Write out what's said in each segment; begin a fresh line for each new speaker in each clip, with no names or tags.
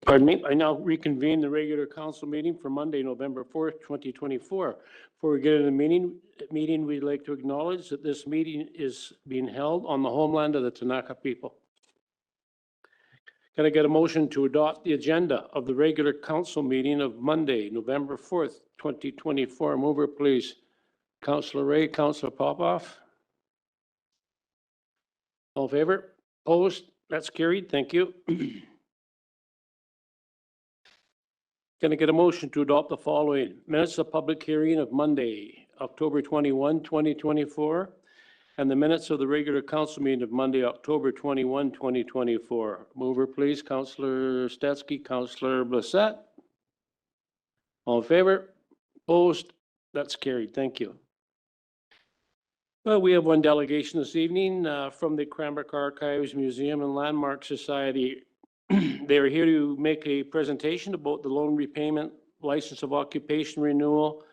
Pardon me, I now reconvene the regular council meeting for Monday, November 4th, 2024. Before we get into the meeting, we'd like to acknowledge that this meeting is being held on the homeland of the Tanaka people. Can I get a motion to adopt the agenda of the regular council meeting of Monday, November 4th, 2024? Mover, please. Councillor Ray, Councillor Popoff. All in favor? Opposed? That's carried. Thank you. Can I get a motion to adopt the following minutes of public hearing of Monday, October 21, 2024, and the minutes of the regular council meeting of Monday, October 21, 2024? Mover, please. Councillor Stetsky, Councillor Blissett. All in favor? Opposed? That's carried. Thank you. Well, we have one delegation this evening from the Cranbrook Archives, Museum and Landmark Society. They are here to make a presentation about the loan repayment, license of occupation renewal,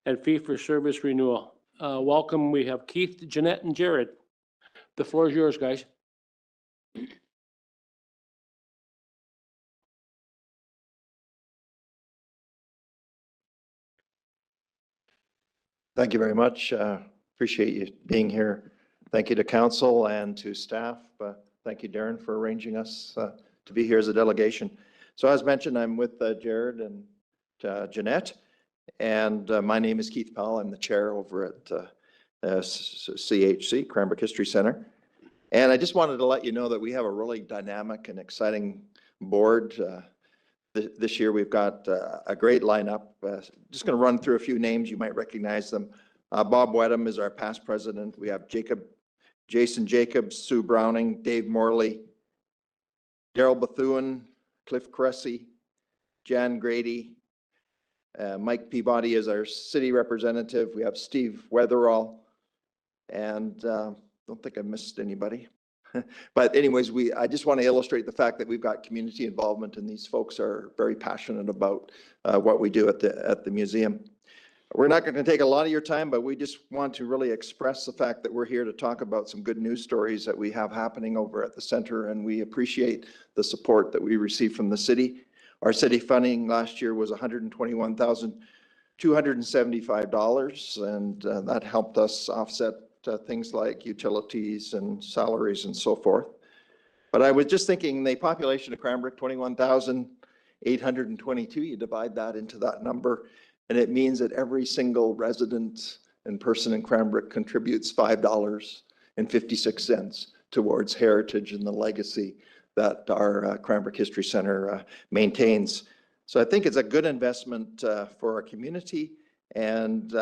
and fee-for-service renewal. Welcome. We have Keith, Jeanette, and Jared. The floor is yours, guys.
Thank you very much. Appreciate you being here. Thank you to council and to staff. Thank you, Darren, for arranging us to be here as a delegation. So as mentioned, I'm with Jared and Jeanette, and my name is Keith Powell. I'm the chair over at CHC, Cranbrook History Center. And I just wanted to let you know that we have a really dynamic and exciting board. This year we've got a great lineup. Just going to run through a few names. You might recognize them. Bob Wedham is our past president. We have Jason Jacobs, Sue Browning, Dave Morley, Daryl Bethune, Cliff Cressy, Jan Grady, Mike Peabody is our city representative. We have Steve Weatherall, and don't think I missed anybody. But anyways, I just want to illustrate the fact that we've got community involvement, and these folks are very passionate about what we do at the museum. We're not going to take a lot of your time, but we just want to really express the fact that we're here to talk about some good news stories that we have happening over at the center, and we appreciate the support that we receive from the city. Our city funding last year was $121,275, and that helped us offset things like utilities and salaries and so forth. But I was just thinking, the population of Cranbrook, 21,822, you divide that into that number, and it means that every single resident and person in Cranbrook contributes $5.56 towards heritage and the legacy that our Cranbrook History Center maintains. So I think it's a good investment for our community. And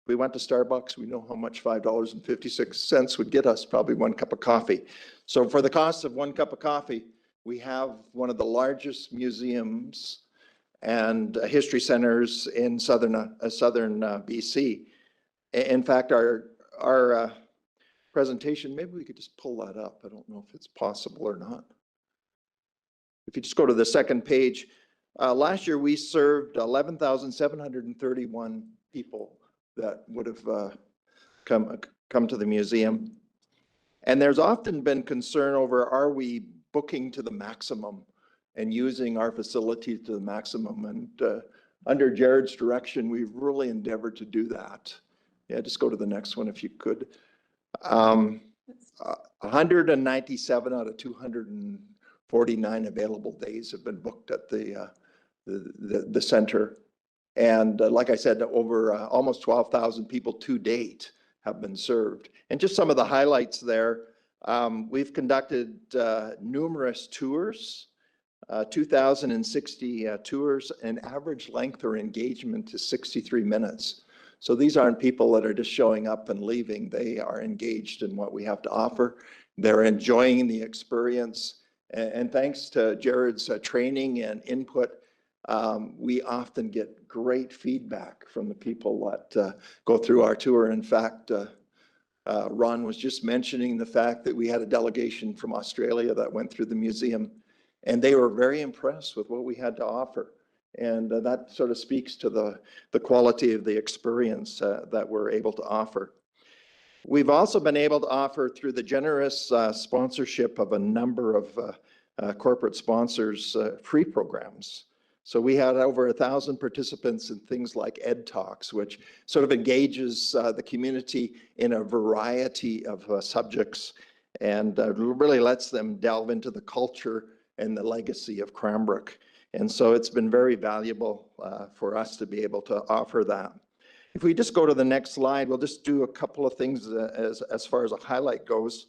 we went to Starbucks. We know how much $5.56 would get us, probably one cup of coffee. So for the cost of one cup of coffee, we have one of the largest museums and history centers in southern BC. In fact, our presentation, maybe we could just pull that up. I don't know if it's possible or not. If you just go to the second page, last year we served 11,731 people that would have come to the museum. And there's often been concern over, are we booking to the maximum and using our facility to the maximum? And under Jared's direction, we've really endeavored to do that. Yeah, just go to the next one if you could. 197 out of 249 available days have been booked at the center. And like I said, over almost 12,000 people to date have been served. And just some of the highlights there, we've conducted numerous tours, 2,060 tours, and average length or engagement is 63 minutes. So these aren't people that are just showing up and leaving. They are engaged in what we have to offer. They're enjoying the experience. And thanks to Jared's training and input, we often get great feedback from the people that go through our tour. In fact, Ron was just mentioning the fact that we had a delegation from Australia that went through the museum, and they were very impressed with what we had to offer. And that sort of speaks to the quality of the experience that we're able to offer. We've also been able to offer, through the generous sponsorship of a number of corporate sponsors free programs. So we had over 1,000 participants in things like Ed Talks, which sort of engages the community in a variety of subjects and really lets them delve into the culture and the legacy of Cranbrook. And so it's been very valuable for us to be able to offer that. If we just go to the next slide, we'll just do a couple of things as far as a highlight goes.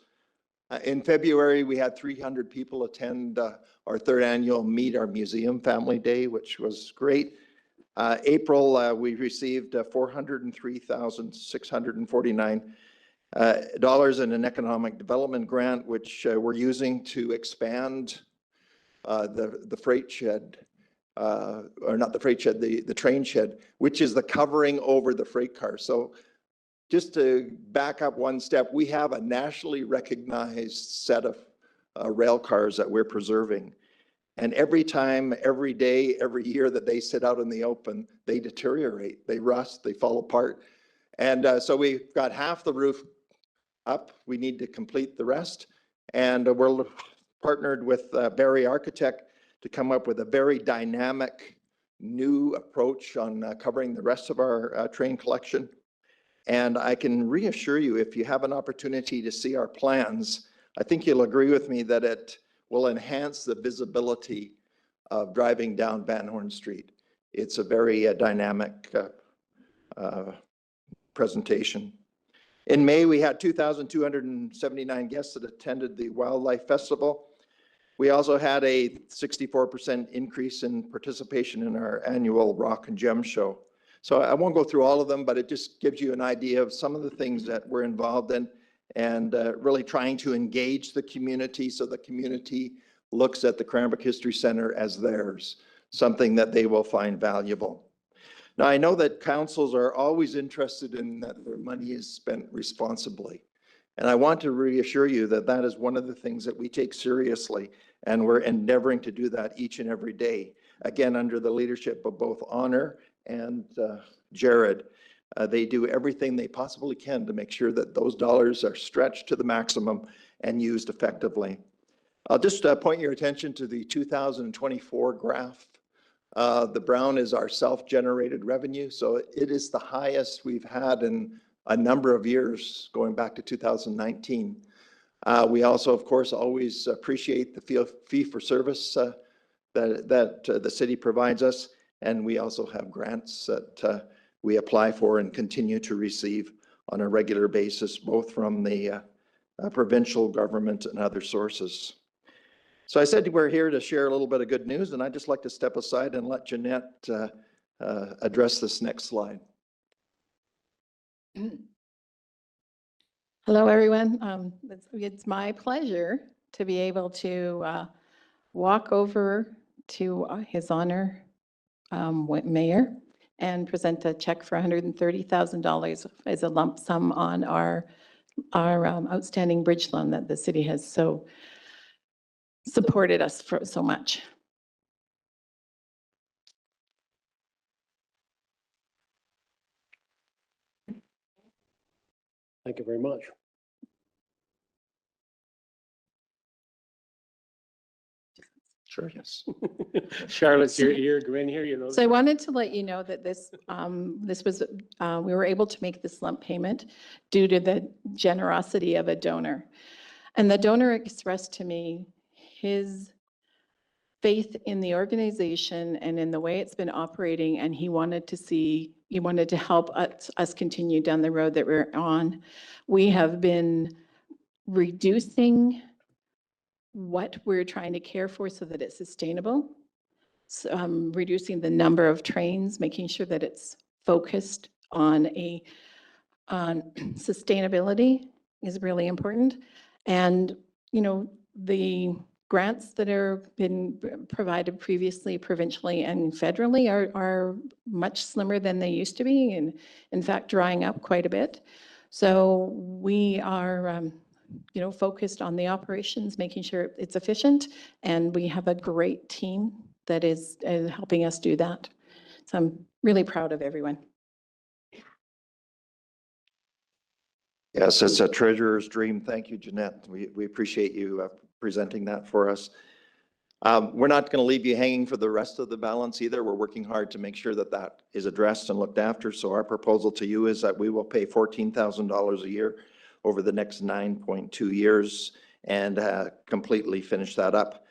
In February, we had 300 people attend our third annual Meet Our Museum Family Day, which was great. April, we received $403,649 in an economic development grant, which we're using to expand the freight shed, or not the freight shed, the train shed, which is the covering over the freight car. So just to back up one step, we have a nationally recognized set of rail cars that we're preserving. And every time, every day, every year that they sit out in the open, they deteriorate, they rust, they fall apart. And so we've got half the roof up. We need to complete the rest. And we're partnered with Barry Architect to come up with a very dynamic new approach on covering the rest of our train collection. And I can reassure you, if you have an opportunity to see our plans, I think you'll agree with me that it will enhance the visibility of driving down Van Horn Street. It's a very dynamic presentation. In May, we had 2,279 guests that attended the Wildlife Festival. We also had a 64% increase in participation in our annual Rock and Gem Show. So I won't go through all of them, but it just gives you an idea of some of the things that we're involved in and really trying to engage the community so the community looks at the Cranbrook History Center as theirs, something that they will find valuable. Now, I know that councils are always interested in that their money is spent responsibly. And I want to reassure you that that is one of the things that we take seriously, and we're endeavoring to do that each and every day. Again, under the leadership of both Honor and Jared, they do everything they possibly can to make sure that those dollars are stretched to the maximum and used effectively. I'll just point your attention to the 2024 graph. The brown is our self-generated revenue, so it is the highest we've had in a number of years, going back to 2019. We also, of course, always appreciate the fee for service that the city provides us. And we also have grants that we apply for and continue to receive on a regular basis, both from the provincial government and other sources. So I said we're here to share a little bit of good news, and I'd just like to step aside and let Jeanette address this next slide.
Hello, everyone. It's my pleasure to be able to walk over to His Honor Mayor and present a check for $130,000 as a lump sum on our outstanding bridge loan that the city has so supported us for so much.
Thank you very much.
Sure, yes.
Charlotte, you're grin here, you know.
So I wanted to let you know that this was, we were able to make this lump payment due to the generosity of a donor. And the donor expressed to me his faith in the organization and in the way it's been operating, and he wanted to help us continue down the road that we're on. We have been reducing what we're trying to care for so that it's sustainable. So, reducing the number of trains, making sure that it's focused on sustainability is really important. And, you know, the grants that are been provided previously, provincially and federally are much slimmer than they used to be, and in fact, drying up quite a bit. So we are, you know, focused on the operations, making sure it's efficient, and we have a great team that is helping us do that. So I'm really proud of everyone.
Yes, it's a treasurer's dream. Thank you, Jeanette. We appreciate you presenting that for us. We're not going to leave you hanging for the rest of the balance either. We're working hard to make sure that that is addressed and looked after. So our proposal to you is that we will pay $14,000 a year over the next 9.2 years and completely finish that up,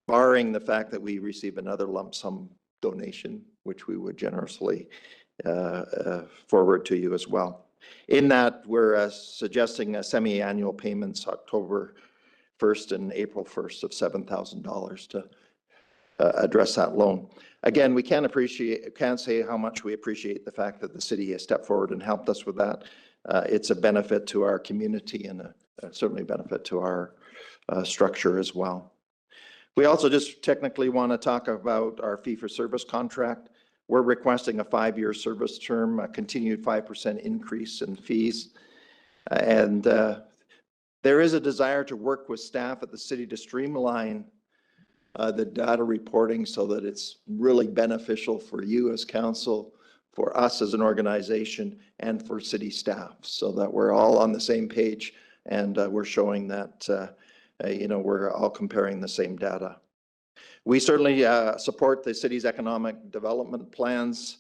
barring the fact that we receive another lump sum donation, which we would generously forward to you as well. In that, we're suggesting semi-annual payments October 1st and April 1st of $7,000 to address that loan. Again, we can't say how much we appreciate the fact that the city has stepped forward and helped us with that. It's a benefit to our community and certainly benefit to our structure as well. We also just technically want to talk about our fee-for-service contract. We're requesting a 5-year service term, a continued 5% increase in fees. And there is a desire to work with staff at the city to streamline the data reporting so that it's really beneficial for you as council, for us as an organization, and for city staff, so that we're all on the same page and we're showing that we're all comparing the same data. We certainly support the city's economic development plans,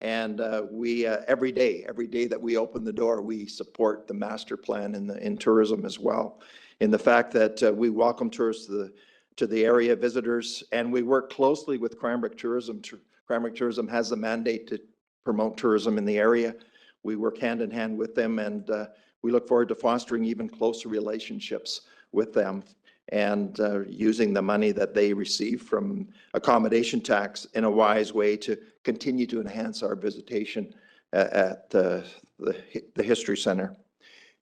and we every day that we open the door, we support the master plan in tourism as well, in the fact that we welcome tourists to the area, visitors, and we work closely with Cranbrook Tourism. Cranbrook Tourism has the mandate to promote tourism in the area. We work hand in hand with them, and we look forward to fostering even closer relationships with them and using the money that they receive from accommodation tax in a wise way to continue to enhance our visitation at the History Center.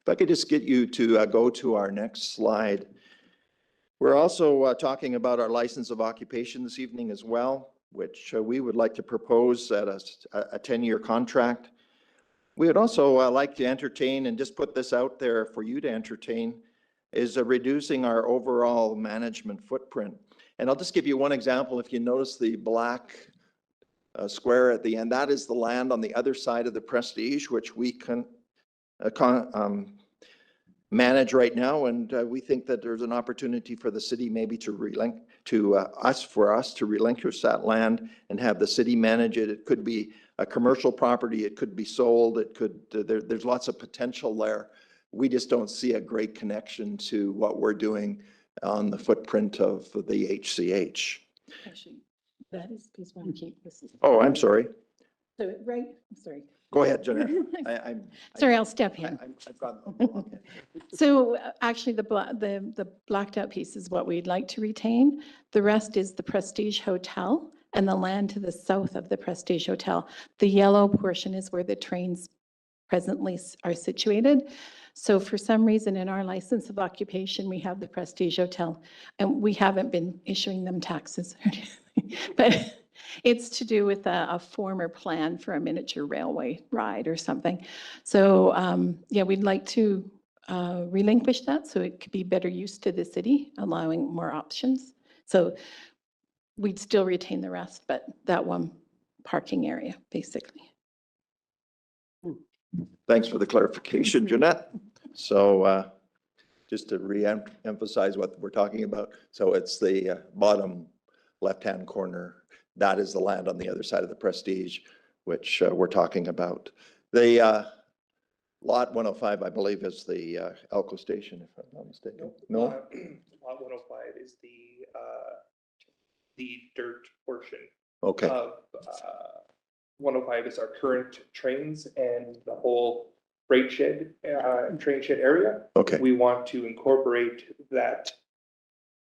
If I could just get you to go to our next slide. We're also talking about our license of occupation this evening as well, which we would like to propose at a 10-year contract. We would also like to entertain, and just put this out there for you to entertain, is reducing our overall management footprint. And I'll just give you one example. If you notice the black square at the end, that is the land on the other side of the Prestige, which we can manage right now. And we think that there's an opportunity for the city maybe for us to relinquish that land and have the city manage it. It could be a commercial property. It could be sold. There's lots of potential there. We just don't see a great connection to what we're doing on the footprint of the HCH.
Actually, that is piece one. Keep this.
Oh, I'm sorry.
So, right, I'm sorry.
Go ahead, Jeanette.
Sorry, I'll step in.
I've got.
So actually, the blacked out piece is what we'd like to retain. The rest is the Prestige Hotel and the land to the south of the Prestige Hotel. The yellow portion is where the trains presently are situated. So for some reason in our license of occupation, we have the Prestige Hotel, and we haven't been issuing them taxes. But it's to do with a former plan for a miniature railway ride or something. So yeah, we'd like to relinquish that so it could be better use to the city, allowing more options. So we'd still retain the rest, but that one parking area, basically.
Thanks for the clarification, Jeanette. So just to re-emphasize what we're talking about. So it's the bottom left-hand corner. That is the land on the other side of the Prestige, which we're talking about. The lot 105, I believe, is the Elko Station, if I'm not mistaken. No?
Lot 105 is the dirt portion
Okay.
of 105 is our current trains and the whole freight shed, train shed area.
Okay.
We want to incorporate that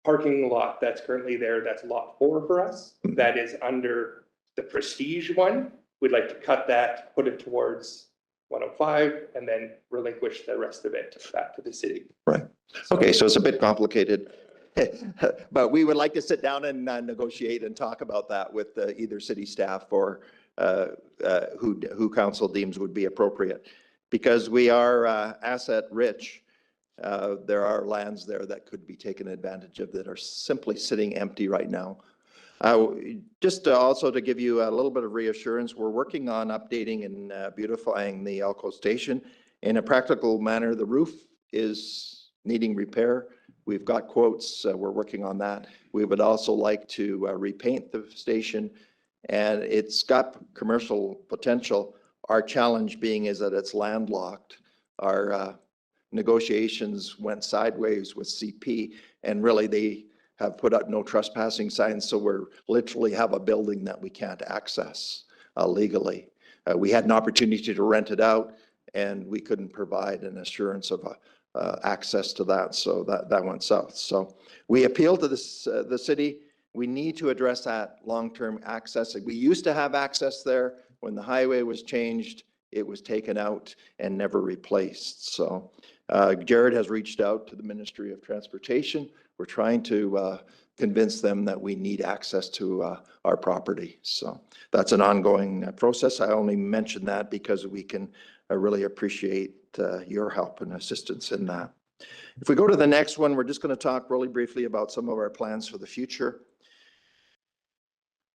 parking lot that's currently there. That's lot 4 for us.
Mhm.
That is under the Prestige one. We'd like to cut that, put it towards 105, and then relinquish the rest of it back to the city.
Right. Okay, so it's a bit complicated. But we would like to sit down and negotiate and talk about that with either city staff or who council deems would be appropriate. Because we are asset rich, there are lands there that could be taken advantage of that are simply sitting empty right now. Just also to give you a little bit of reassurance, we're working on updating and beautifying the Elko Station in a practical manner. The roof is needing repair. We've got quotes. We're working on that. We would also like to repaint the station, and it's got commercial potential. Our challenge being is that it's landlocked. Our negotiations went sideways with CP, and really they have put up no trespassing signs, so we're literally have a building that we can't access legally. We had an opportunity to rent it out, and we couldn't provide an assurance of access to that, so that went south. So we appealed to the city. We need to address that long-term access. We used to have access there. When the highway was changed, it was taken out and never replaced. So Jared has reached out to the Ministry of Transportation. We're trying to convince them that we need access to our property. So that's an ongoing process. I only mention that because we can really appreciate your help and assistance in that. If we go to the next one, we're just going to talk really briefly about some of our plans for the future.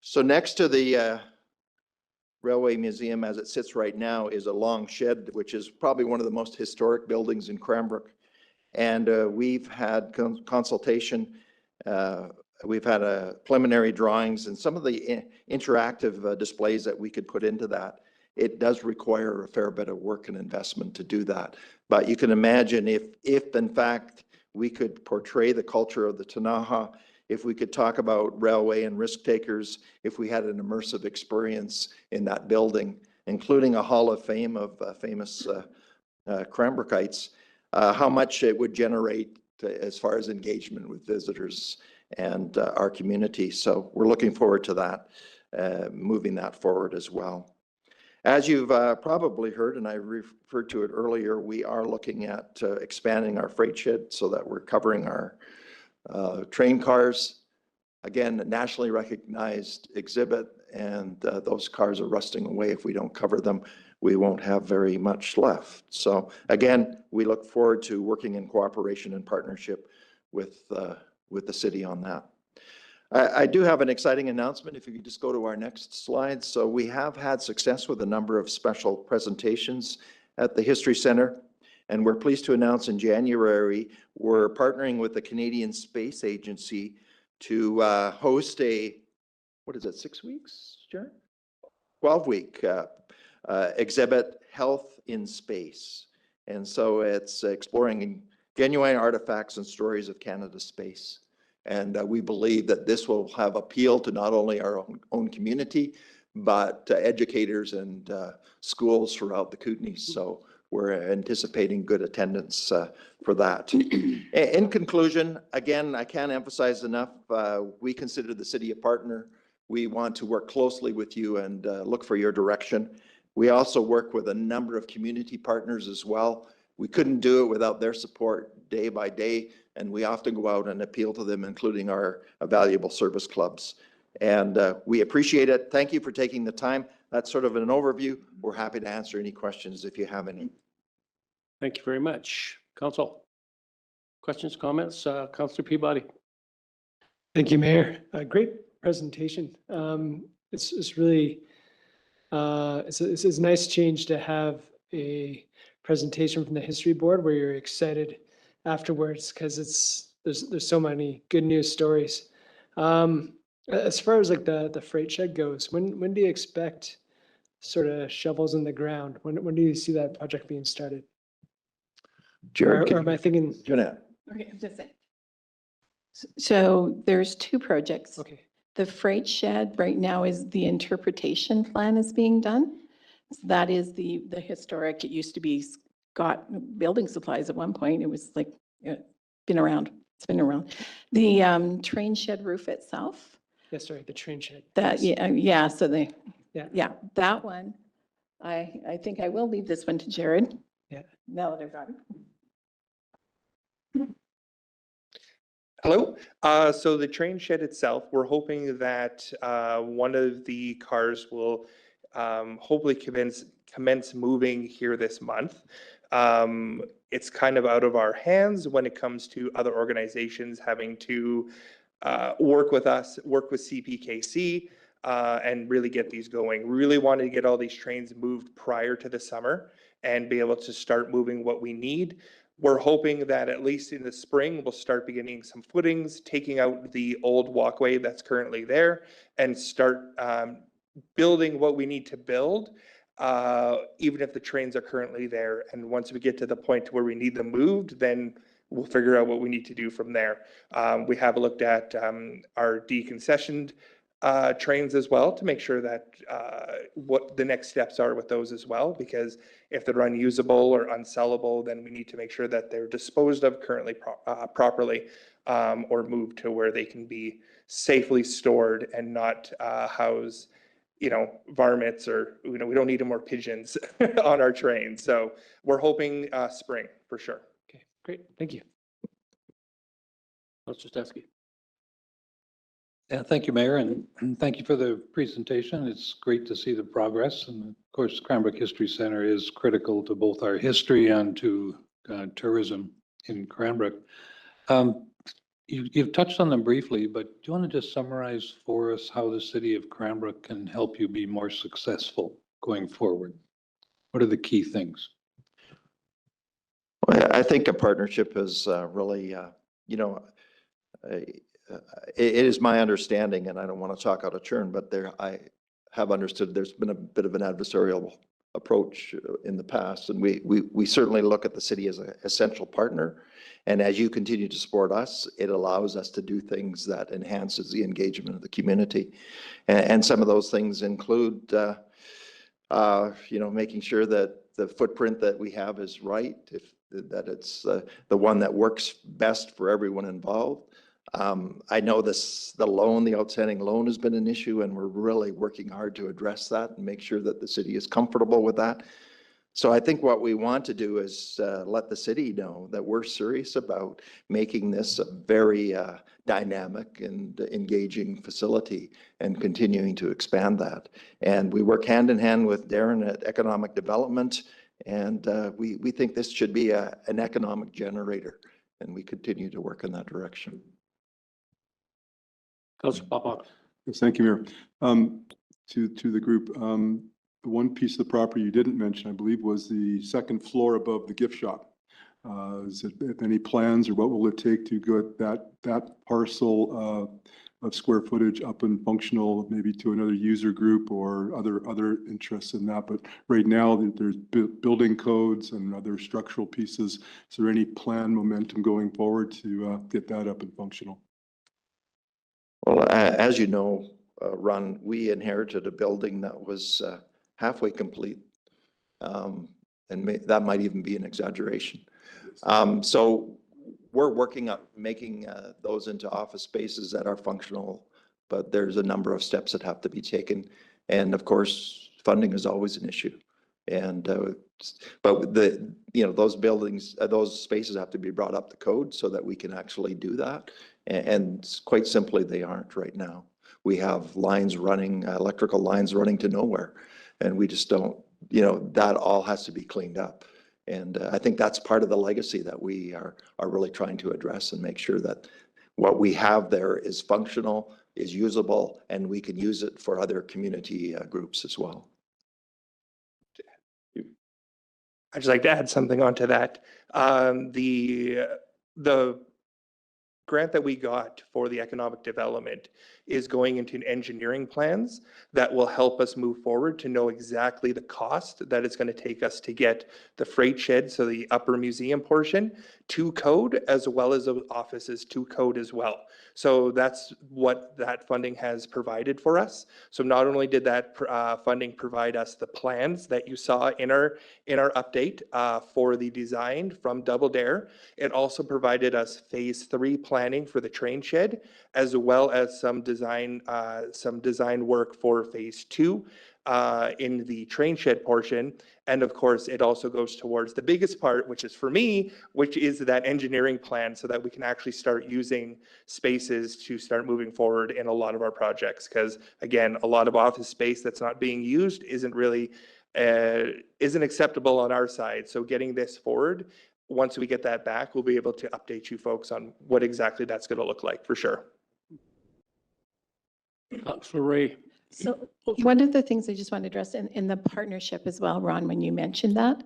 So next to the Railway Museum as it sits right now is a long shed, which is probably one of the most historic buildings in Cranbrook. And we've had consultation, we've had preliminary drawings, and some of the interactive displays that we could put into that. It does require a fair bit of work and investment to do that. But you can imagine if in fact we could portray the culture of the Ktunaxa, if we could talk about railway and risk takers, if we had an immersive experience in that building, including a hall of fame of famous Cranbrookites, how much it would generate as far as engagement with visitors and our community. So we're looking forward to that, moving that forward as well. As you've probably heard, and I referred to it earlier, we are looking at expanding our freight shed so that we're covering our train cars. Again, a nationally recognized exhibit, and those cars are rusting away. If we don't cover them, we won't have very much left. So again, we look forward to working in cooperation and partnership with the city on that. I do have an exciting announcement. If you could just go to our next slide. So we have had success with a number of special presentations at the History Center. And we're pleased to announce in January, we're partnering with the Canadian Space Agency to host a, what is it, 6 weeks, Jared? 12-week exhibit, Health in Space. And so it's exploring genuine artifacts and stories of Canada's space. And we believe that this will have appeal to not only our own community, but educators and schools throughout the Kootenays. So we're anticipating good attendance for that. In conclusion, again, I can't emphasize enough, we consider the city a partner. We want to work closely with you and look for your direction. We also work with a number of community partners as well. We couldn't do it without their support day by day, and we often go out and appeal to them, including our valuable service clubs. And we appreciate it. Thank you for taking the time. That's sort of an overview. We're happy to answer any questions if you have any.
Thank you very much. Council, questions, comments? Councillor Peabody.
Thank you, Mayor. Great presentation. It's really, it's a nice change to have a presentation from the History Board where you're excited afterwards because there's so many good news stories. As far as like the freight shed goes, when do you expect sort of shovels in the ground? When do you see that project being started?
Jared,
Or am I thinking?
Jeanette.
Okay, I'm just saying. So there's two projects.
Okay.
The freight shed right now is the interpretation plan is being done. So that is the historic, it used to be Scott Building Supplies at one point. It was like, it's been around. The train shed roof itself,
Yeah, sorry, the train shed.
that, yeah, so
Yeah.
that one, I think I will leave this one to Jared.
Yeah.
Now that I've got it.
Hello. So the train shed itself, we're hoping that one of the cars will hopefully commence moving here this month. It's kind of out of our hands when it comes to other organizations having to work with us, work with CPKC, and really get these going. We really wanted to get all these trains moved prior to the summer and be able to start moving what we need. we're hoping that at least in the spring, we'll start beginning some footings, taking out the old walkway that's currently there and start building what we need to build, even if the trains are currently there. And once we get to the point where we need them moved, then we'll figure out what we need to do from there. We have looked at our deconcessioned trains as well to make sure that what the next steps are with those as well, because if they're unusable or unsellable, then we need to make sure that they're disposed of currently properly, or moved to where they can be safely stored and not house, varmints, or, we don't need any more pigeons on our trains. So we're hoping spring for sure.
Okay, great. Thank you.
Councilor Statsky.
Yeah, thank you, Mayor, and thank you for the presentation. It's great to see the progress. And of course, Cranbrook History Center is critical to both our history and to tourism in Cranbrook. You've touched on them briefly, but do you want to just summarize for us how the city of Cranbrook can help you be more successful going forward? What are the key things?
Well, I think a partnership is really, it is my understanding, and I don't want to talk out of turn, but I have understood there's been a bit of an adversarial approach in the past, and we certainly look at the city as an essential partner. And as you continue to support us, it allows us to do things that enhances the engagement of the community. And some of those things include, making sure that the footprint that we have is right, that it's the one that works best for everyone involved. I know the outstanding loan has been an issue, and we're really working hard to address that and make sure that the city is comfortable with that. So I think what we want to do is let the city know that we're serious about making this a very dynamic and engaging facility and continuing to expand that. And we work hand in hand with Darren at Economic Development, and we think this should be an economic generator, and we continue to work in that direction.
Councilor Papak.
Yes, thank you, Mayor. To the group, the one piece of the property you didn't mention, I believe, was the second floor above the gift shop. Is it any plans, or what will it take to get that parcel of square footage up and functional, maybe to another user group or other interests in that? But right now, there's building codes and other structural pieces. Is there any plan momentum going forward to get that up and functional?
Well, as you know, Ron, we inherited a building that was halfway complete, and that might even be an exaggeration. So we're working on making those into office spaces that are functional, but there's a number of steps that have to be taken. And of course, funding is always an issue. And but those buildings, those spaces have to be brought up to code so that we can actually do that. And quite simply, they aren't right now. We have lines running, electrical lines running to nowhere, and we just don't, that all has to be cleaned up. And I think that's part of the legacy that we are really trying to address and make sure that what we have there is functional, is usable, and we can use it for other community groups as well.
I'd just like to add something onto that. The grant that we got for the economic development is going into engineering plans that will help us move forward to know exactly the cost that it's going to take us to get the freight shed, so the upper museum portion, to code, as well as the offices to code as well. So that's what that funding has provided for us. So not only did that funding provide us the plans that you saw in our update for the design from Double Dare, it also provided us phase 3 planning for the train shed, as well as some design work for phase 2 in the train shed portion. And of course, it also goes towards the biggest part, which is for me, which is that engineering plan, so that we can actually start using spaces to start moving forward in a lot of our projects. Because again, a lot of office space that's not being used isn't acceptable on our side. So getting this forward, once we get that back, we'll be able to update you folks on what exactly that's going to look like for sure.
Councilor Ray.
So one of the things I just want to address in the partnership as well, Ron, when you mentioned that,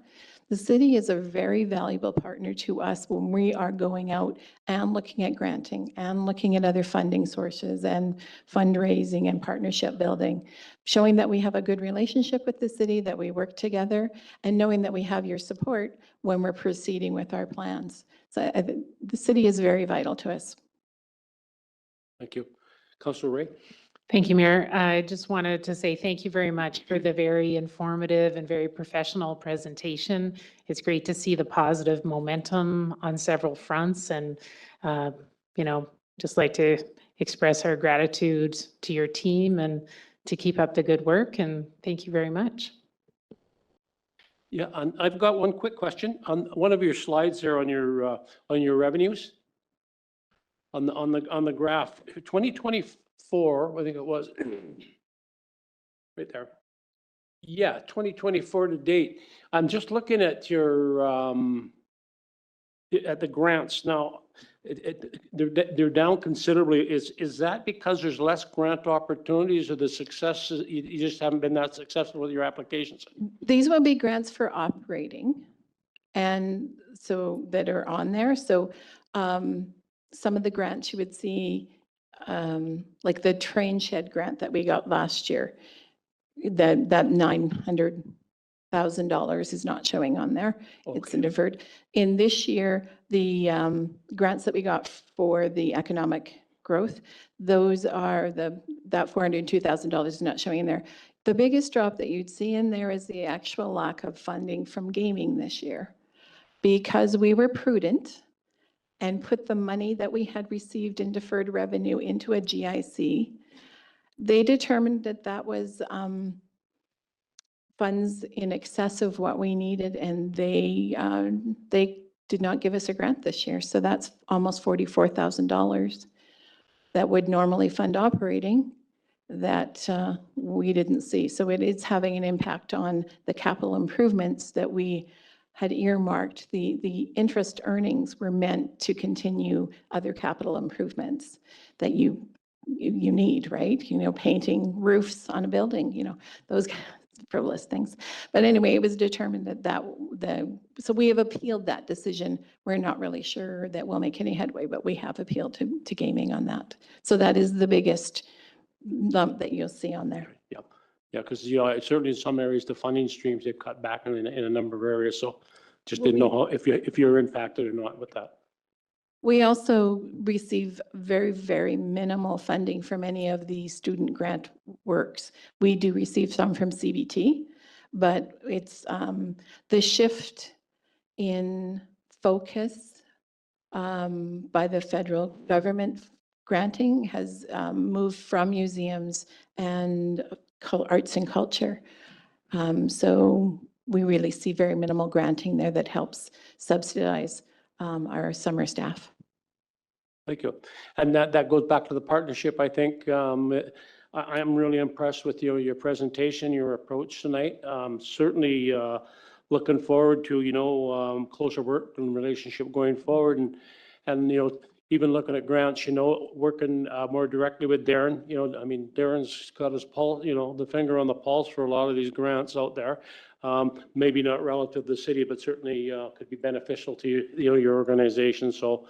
The city is a very valuable partner to us when we are going out and looking at granting and looking at other funding sources and fundraising and partnership building, showing that we have a good relationship with the city, that we work together, and knowing that we have your support when we're proceeding with our plans. So the city is very vital to us.
Thank you. Councillor Ray?
Thank you, Mayor. I just wanted to say thank you very much for the very informative and very professional presentation. It's great to see the positive momentum on several fronts, and, just like to express our gratitude to your team and to keep up the good work, and thank you very much.
Yeah, and I've got one quick question. On one of your slides there on your revenues, on the graph, 2024, I think it was, right there. Yeah, 2024 to date. I'm just looking at your, at the grants now. They're down considerably. Is that because there's less grant opportunities, or the successes, you just haven't been that successful with your applications?
These will be grants for operating, and so that are on there. So some of the grants you would see, like the train shed grant that we got last year, that $900,000 is not showing on there. It's
Okay.
deferred. In this year, the grants that we got for the economic growth, those are that $402,000 is not showing in there. The biggest drop that you'd see in there is the actual lack of funding from gaming this year, because we were prudent and put the money that we had received in deferred revenue into a GIC. They determined that that was funds in excess of what we needed, and they did not give us a grant this year. So that's almost $44,000 that would normally fund operating that we didn't see. So it is having an impact on the capital improvements that we had earmarked. The interest earnings were meant to continue other capital improvements that you need, right? Painting roofs on a building, those frivolous things. But anyway, it was determined so we have appealed that decision. We're not really sure that we'll make any headway, but we have appealed to gaming on that. So that is the biggest lump that you'll see on there.
Yeah, because, certainly in some areas, the funding streams, they've cut back in a number of areas. So just didn't know if you're impacted or not with that.
We also receive very, very minimal funding from any of the student grant works. We do receive some from CBT, but it's the shift in focus by the federal government granting has moved from museums and arts and culture. So we really see very minimal granting there that helps subsidize our summer staff.
Thank you. And that goes back to the partnership, I think. I am really impressed with your presentation, your approach tonight. Certainly looking forward to, closer work and relationship going forward. And even looking at grants, working more directly with Darren. Darren's got his pulse, the finger on the pulse for a lot of these grants out there. Maybe not relative to the city, but certainly could be beneficial to your organization. So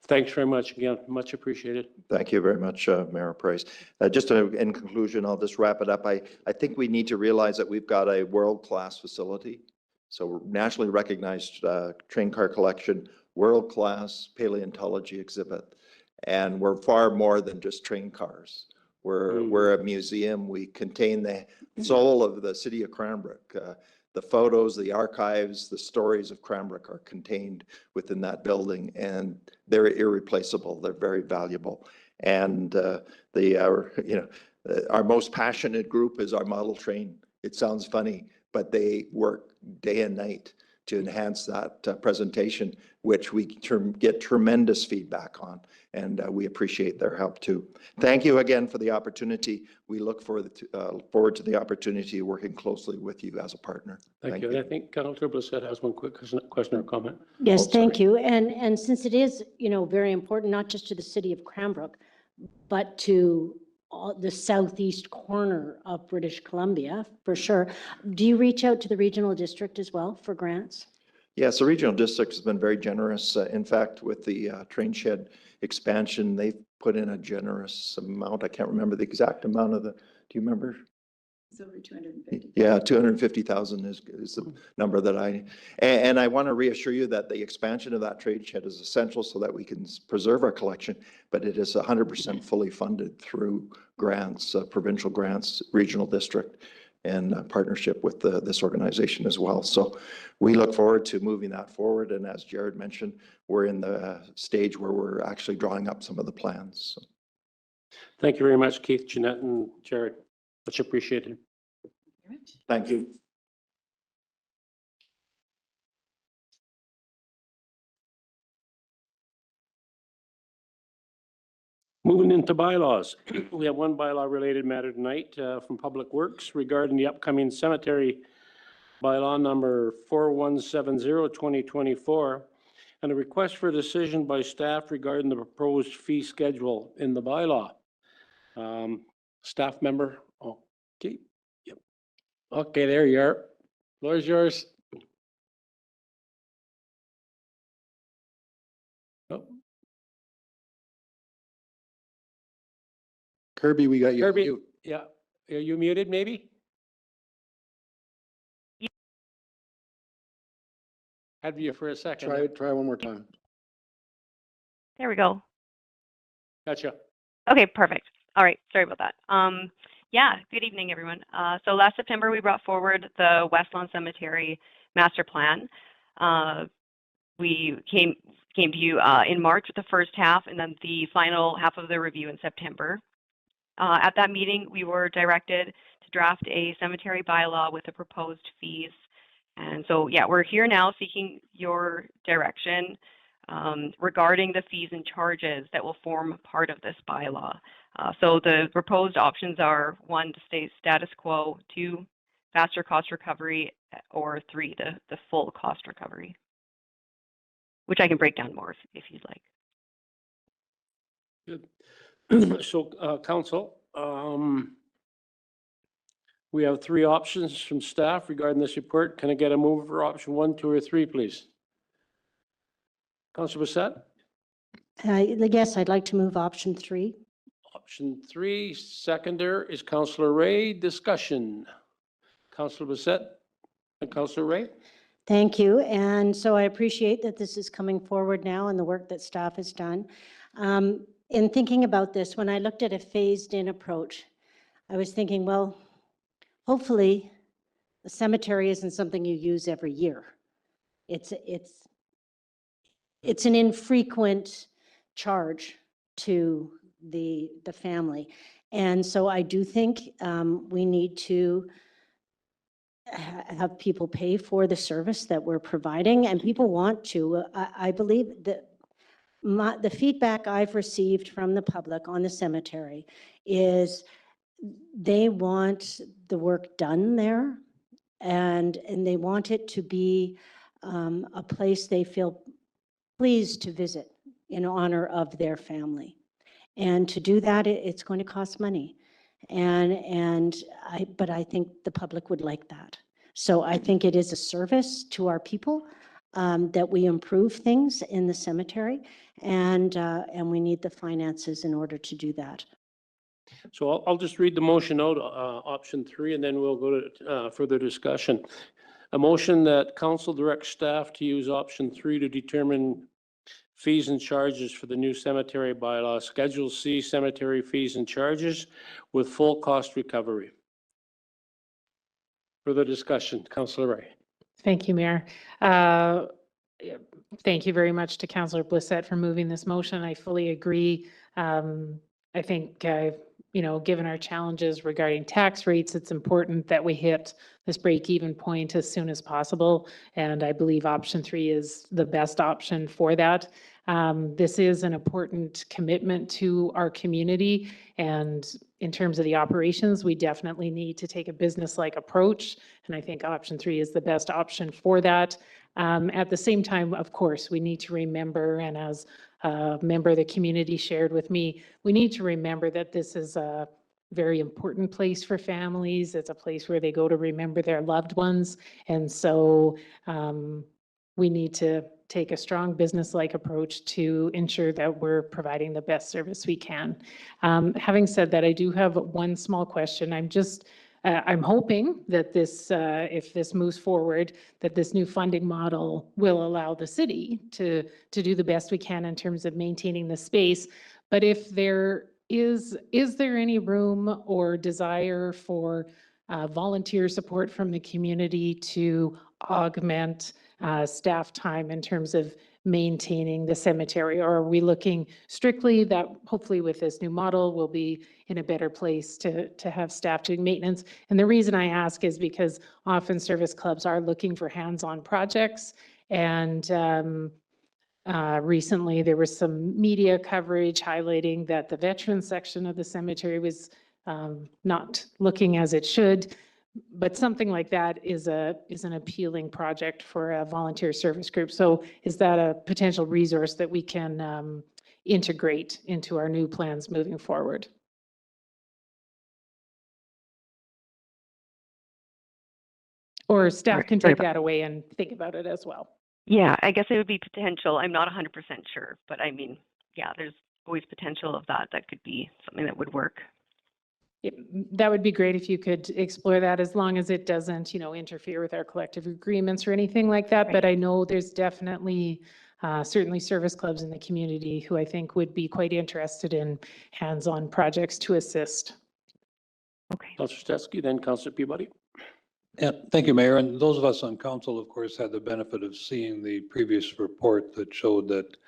thanks very much again. Much appreciated.
Thank you very much, Mayor Price. Just in conclusion, I'll just wrap it up. I think we need to realize that we've got a world-class facility. So nationally recognized train car collection, world-class paleontology exhibit. And we're far more than just train cars. We're a museum. We contain the soul of the city of Cranbrook. The photos, the archives, the stories of Cranbrook are contained within that building, and they're irreplaceable. They're very valuable. And our most passionate group is our model train. It sounds funny, but they work day and night to enhance that presentation, which we get tremendous feedback on, and we appreciate their help too. Thank you again for the opportunity. We look forward to the opportunity of working closely with you as a partner.
Thank you. And I think Councillor Blissett has one quick question or comment.
Yes,
Oh,
thank
sorry.
you. And since it is, very important, not just to the city of Cranbrook, but to the southeast corner of British Columbia, for sure. Do you reach out to the regional district as well for grants?
Yes, the regional district has been very generous. In fact, with the train shed expansion, they've put in a generous amount. I can't remember the exact amount of the, do you remember?
It's over 250.
Yeah, 250,000 is the number that and I want to reassure you that the expansion of that trade shed is essential so that we can preserve our collection, but it is 100% fully funded through grants, provincial grants, regional district, and partnership with this organization as well. So we look forward to moving that forward. And as Jared mentioned, we're in the stage where we're actually drawing up some of the plans. So.
Thank you very much, Keith, Jeanette, and Jared. Much appreciated.
Thank you.
Moving into bylaws, we have one bylaw-related matter tonight from Public Works regarding the upcoming cemetery bylaw number 4170-2024, and a request for a decision by staff regarding the proposed fee schedule in the bylaw. Staff member, okay, yep. Okay, there you are. Floor is yours. Oh,
Kirby, we got you.
Kirby, yeah, are you muted maybe? Had you for a second.
Try one more time.
There we go.
Gotcha.
Okay, perfect. All right, sorry about that. Yeah, good evening, everyone. So last September, we brought forward the West Lawn Cemetery Master Plan. We came to you in March with the first half, and then the final half of the review in September. At that meeting, we were directed to draft a cemetery bylaw with the proposed fees. And so, yeah, we're here now seeking your direction regarding the fees and charges that will form part of this bylaw. So the proposed options are 1, to stay status quo, 2, faster cost recovery, or 3, the full cost recovery, which I can break down more if you'd like.
Good. So, council, we have 3 options from staff regarding this report. Can I get a move for option 1, 2, or 3, please? Councilor Bissett?
Yes, I'd like to move option 3.
Option 3, seconder is Councilor Ray. Discussion. Councilor Bissett and Councilor Ray?
Thank you. And so I appreciate that this is coming forward now and the work that staff has done. In thinking about this, when I looked at a phased-in approach, I was thinking, well, hopefully the cemetery isn't something you use every year. It's an infrequent charge to the family. And so I do think we need to have people pay for the service that we're providing, and people want to. I believe that the feedback I've received from the public on the cemetery is they want the work done there, and they want it to be a place they feel pleased to visit in honor of their family. And to do that, it's going to cost money. But I think the public would like that. So I think it is a service to our people that we improve things in the cemetery, and we need the finances in order to do that.
So I'll just read the motion out, option 3, and then we'll go to further discussion. A motion that council directs staff to use option 3 to determine fees and charges for the new cemetery bylaw, Schedule C cemetery fees and charges with full cost recovery. Further discussion, Councilor Ray.
Thank you, Mayor. Thank you very much to Councillor Blissett for moving this motion. I fully agree. I think, given our challenges regarding tax rates, it's important that we hit this break-even point as soon as possible. And I believe option 3 is the best option for that. This is an important commitment to our community. And in terms of the operations, we definitely need to take a business-like approach. And I think option 3 is the best option for that. At the same time, of course, we need to remember, and as a member of the community shared with me, we need to remember that this is a very important place for families. It's a place where they go to remember their loved ones. And so we need to take a strong business-like approach to ensure that we're providing the best service we can. Having said that, I do have one small question. I'm hoping that this, if this moves forward, that this new funding model will allow the city to do the best we can in terms of maintaining the space. But if there is there any room or desire for volunteer support from the community to augment staff time in terms of maintaining the cemetery? Or are we looking strictly that hopefully with this new model, we'll be in a better place to have staff doing maintenance? And the reason I ask is because often service clubs are looking for hands-on projects. And recently there was some media coverage highlighting that the veterans section of the cemetery was not looking as it should. But something like that is an appealing project for a volunteer service group. So is that a potential resource that we can integrate into our new plans moving forward? Or staff can take that away and think about it as well.
Yeah, I guess it would be potential. I'm not 100% sure, but I mean, yeah, there's always potential of that. That could be something that would work.
That would be great if you could explore that, as long as it doesn't, interfere with our collective agreements or anything like that. But I know there's definitely, certainly service clubs in the community who I think would be quite interested in hands-on projects to assist.
Okay.
Councillor Stetsky, then Councillor Peabody.
Yeah, thank you, Mayor. And those of us on council, of course, had the benefit of seeing the previous report that showed that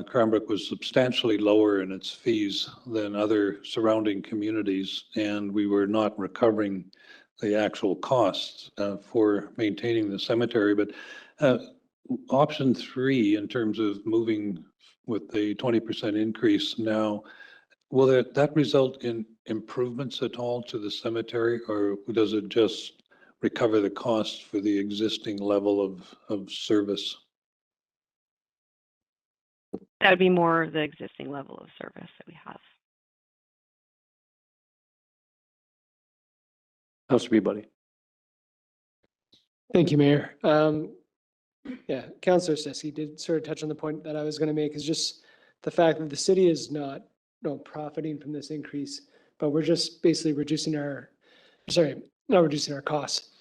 Cranbrook was substantially lower in its fees than other surrounding communities, and we were not recovering the actual costs for maintaining the cemetery. But option 3, in terms of moving with the 20% increase now, will that result in improvements at all to the cemetery, or does it just recover the cost for the existing level of service?
That would be more the existing level of service that we have.
Councillor Peabody.
Thank you, Mayor. Yeah, Councillor Stetsky did sort of touch on the point that I was going to make, is just the fact that the city is not profiting from this increase, but we're just basically not reducing our costs,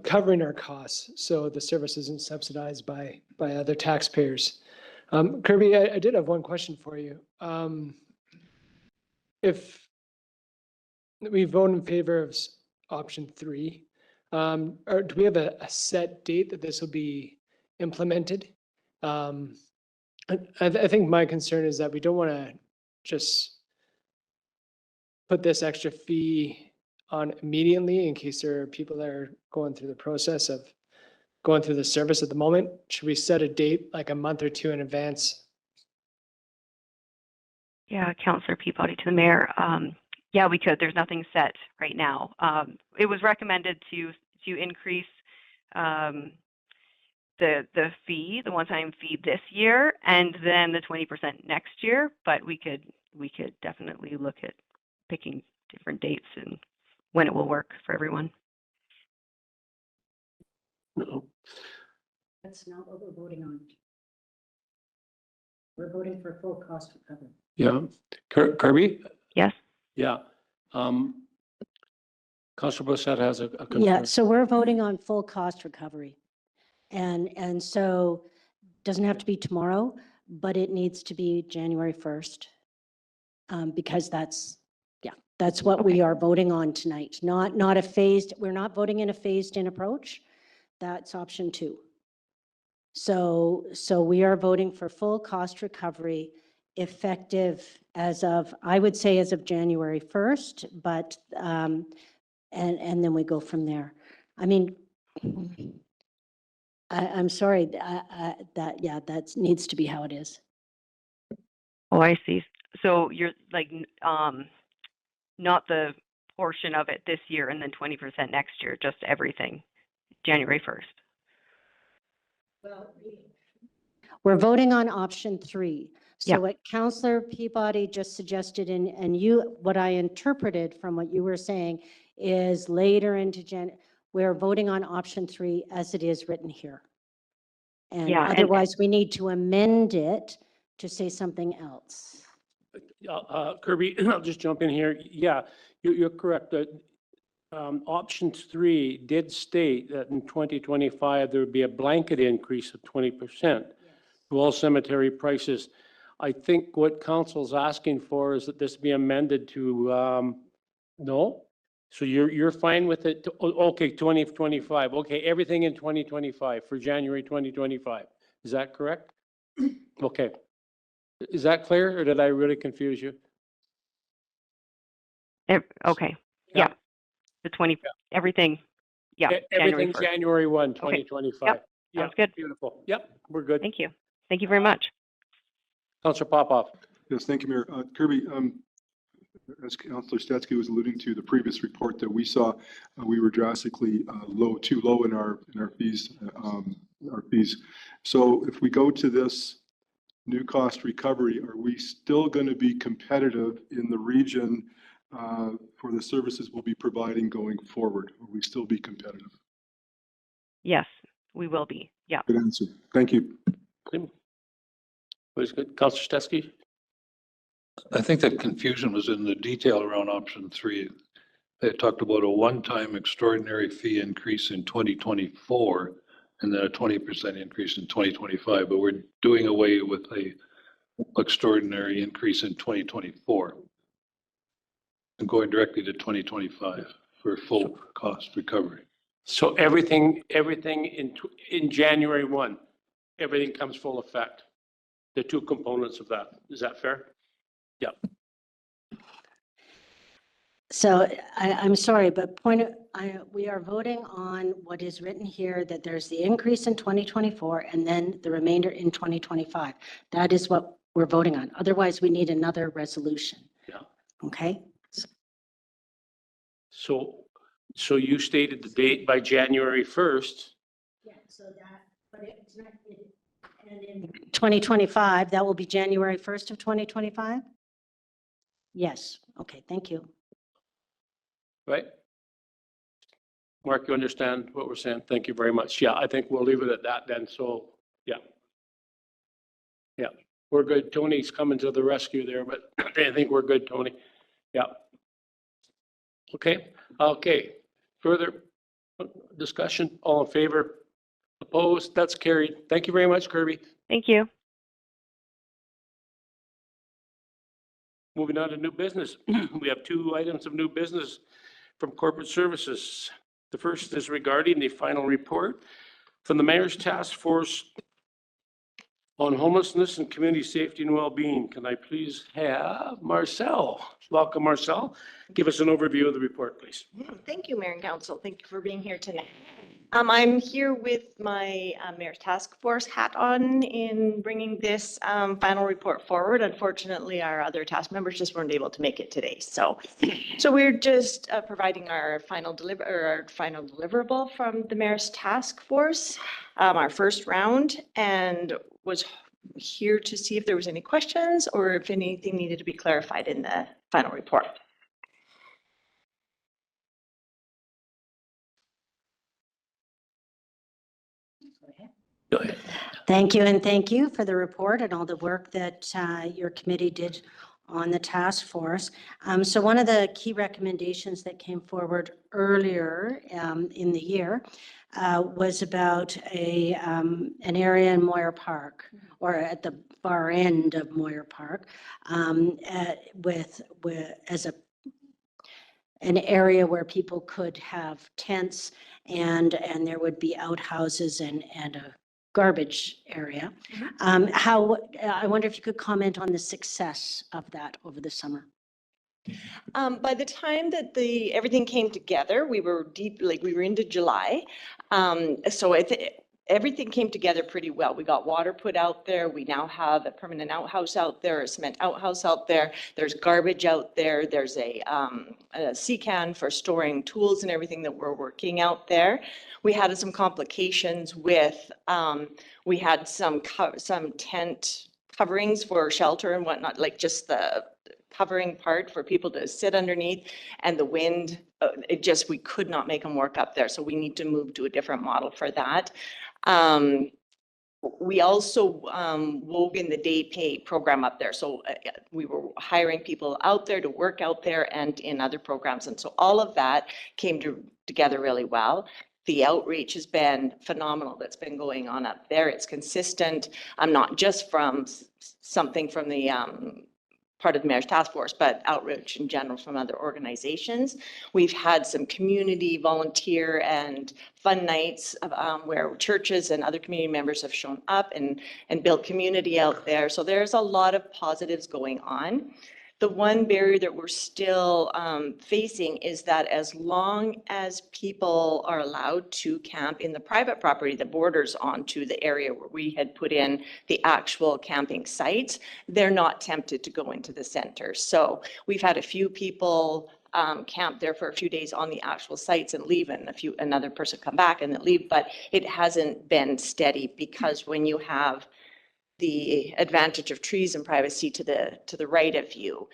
covering our costs, so the service isn't subsidized by other taxpayers. Kirby, I did have one question for you. If we vote in favor of option 3, or do we have a set date that this will be implemented? I think my concern is that we don't want to just put this extra fee on immediately in case there are people that are going through the process of going through the service at the moment. Should we set a date like a month or 2 in advance?
Yeah, Councillor Peabody to the Mayor. Yeah, we could. There's nothing set right now. It was recommended to increase the fee, the one-time fee this year, and then the 20% next year. But we could definitely look at picking different dates and when it will work for everyone.
No.
That's not what we're voting on. We're voting for full cost recovery.
Yeah. Kirby?
Yes.
Yeah. Councillor Brissette has a concern.
Yeah, so we're voting on full cost recovery. And so doesn't have to be tomorrow, but it needs to be January 1st. Because that's what we are voting on tonight. Not a phased, we're not voting in a phased in approach. That's option 2. So we are voting for full cost recovery effective as of, I would say as of January 1st, but, and then we go from there. I mean, I'm sorry, that needs to be how it is.
Oh, I see. So you're like, not the portion of it this year and then 20% next year, just everything, January 1st.
Well, we're voting on option 3. So
Yeah.
what Councillor Peabody just suggested, and you, what I interpreted from what you were saying is later into we're voting on option 3 as it is written here. And
Yeah, and-
otherwise, we need to amend it to say something else.
Kirby, I'll just jump in here. Yeah, you're correct. That option 3 did state that in 2025, there would be a blanket increase of 20% to all cemetery prices. I think what council's asking for is that this be amended to, no? So you're fine with it? Okay, 2025. Okay, everything in 2025 for January 2025. Is that correct? Okay. Is that clear, or did I really confuse you?
Okay,
Yeah.
yeah. The 20, everything, yeah. January
Everything
1st.
January 1, 2025. Yeah,
Sounds good.
beautiful. Yep, we're good.
Thank you. Thank you very much.
Councilor Popoff.
Yes, thank you, Mayor. Kirby, as Councilor Stetsky was alluding to, the previous report that we saw, we were drastically too low in our fees. So if we go to this new cost recovery, are we still going to be competitive in the region for the services we'll be providing going forward? Will we still be competitive?
Yes, we will be. Yeah.
Good answer. Thank you.
Was good. Councilor Stetsky?
I think that confusion was in the detail around option 3. They talked about a one-time extraordinary fee increase in 2024 and then a 20% increase in 2025, but we're doing away with a extraordinary increase in 2024 and going directly to 2025 for full cost recovery.
So everything in January 1, everything comes full effect. The two components of that. Is that fair? Yeah.
So I'm sorry, but we are voting on what is written here, that there's the increase in 2024 and then the remainder in 2025. That is what we're voting on. Otherwise, we need another resolution.
Yeah.
Okay?
So you stated the date by January 1st.
Yeah, so that, but it's not, and in 2025, that will be January 1st of 2025? Yes. Okay, thank you.
Right? Mark, you understand what we're saying? Thank you very much. Yeah, I think we'll leave it at that then. So, yeah. Yeah, we're good. Tony's coming to the rescue there, but I think we're good, Tony. Yeah. Okay. Further discussion? All in favor? Opposed? That's carried. Thank you very much, Kirby.
Thank you.
Moving on to new business. We have 2 items of new business from corporate services. The first is regarding the final report from the Mayor's Task Force on Homelessness and Community Safety and Wellbeing. Can I please have Marcel? Welcome, Marcel. Give us an overview of the report, please.
Thank you, Mayor and Council. Thank you for being here tonight. I'm here with my Mayor's Task Force hat on in bringing this final report forward. Unfortunately, our other task members just weren't able to make it today. So we're just providing our final deliverable from the Mayor's Task Force, our first round, and was here to see if there was any questions or if anything needed to be clarified in the final report.
Go ahead.
Thank you, and thank you for the report and all the work that your committee did on the task force. So one of the key recommendations that came forward earlier in the year was about an area in Moyer Park, or at the far end of Moyer Park, with as an area where people could have tents and there would be outhouses and a garbage area. I wonder if you could comment on the success of that over the summer.
By the time that everything came together, we were we were into July. So everything came together pretty well. We got water put out there. We now have a permanent outhouse out there, a cement outhouse out there. There's garbage out there. There's a sea can for storing tools and everything that we're working out there. We had some complications with, we had some tent coverings for shelter and whatnot, like just the covering part for people to sit underneath, and the wind, we could not make them work up there. So we need to move to a different model for that. we also wove in the day pay program up there. So we were hiring people out there to work out there and in other programs. And so all of that came together really well. The outreach has been phenomenal that's been going on up there. It's consistent. Not just from something from the part of the Mayor's Task Force, but outreach in general from other organizations. We've had some community volunteer and fun nights where churches and other community members have shown up and built community out there. So there's a lot of positives going on. The one barrier that we're still facing is that as long as people are allowed to camp in the private property that borders onto the area where we had put in the actual camping sites, they're not tempted to go into the center. So we've had a few people camp there for a few days on the actual sites and leave, and another person come back and then leave, but it hasn't been steady because when you have the advantage of trees and privacy to the right of you.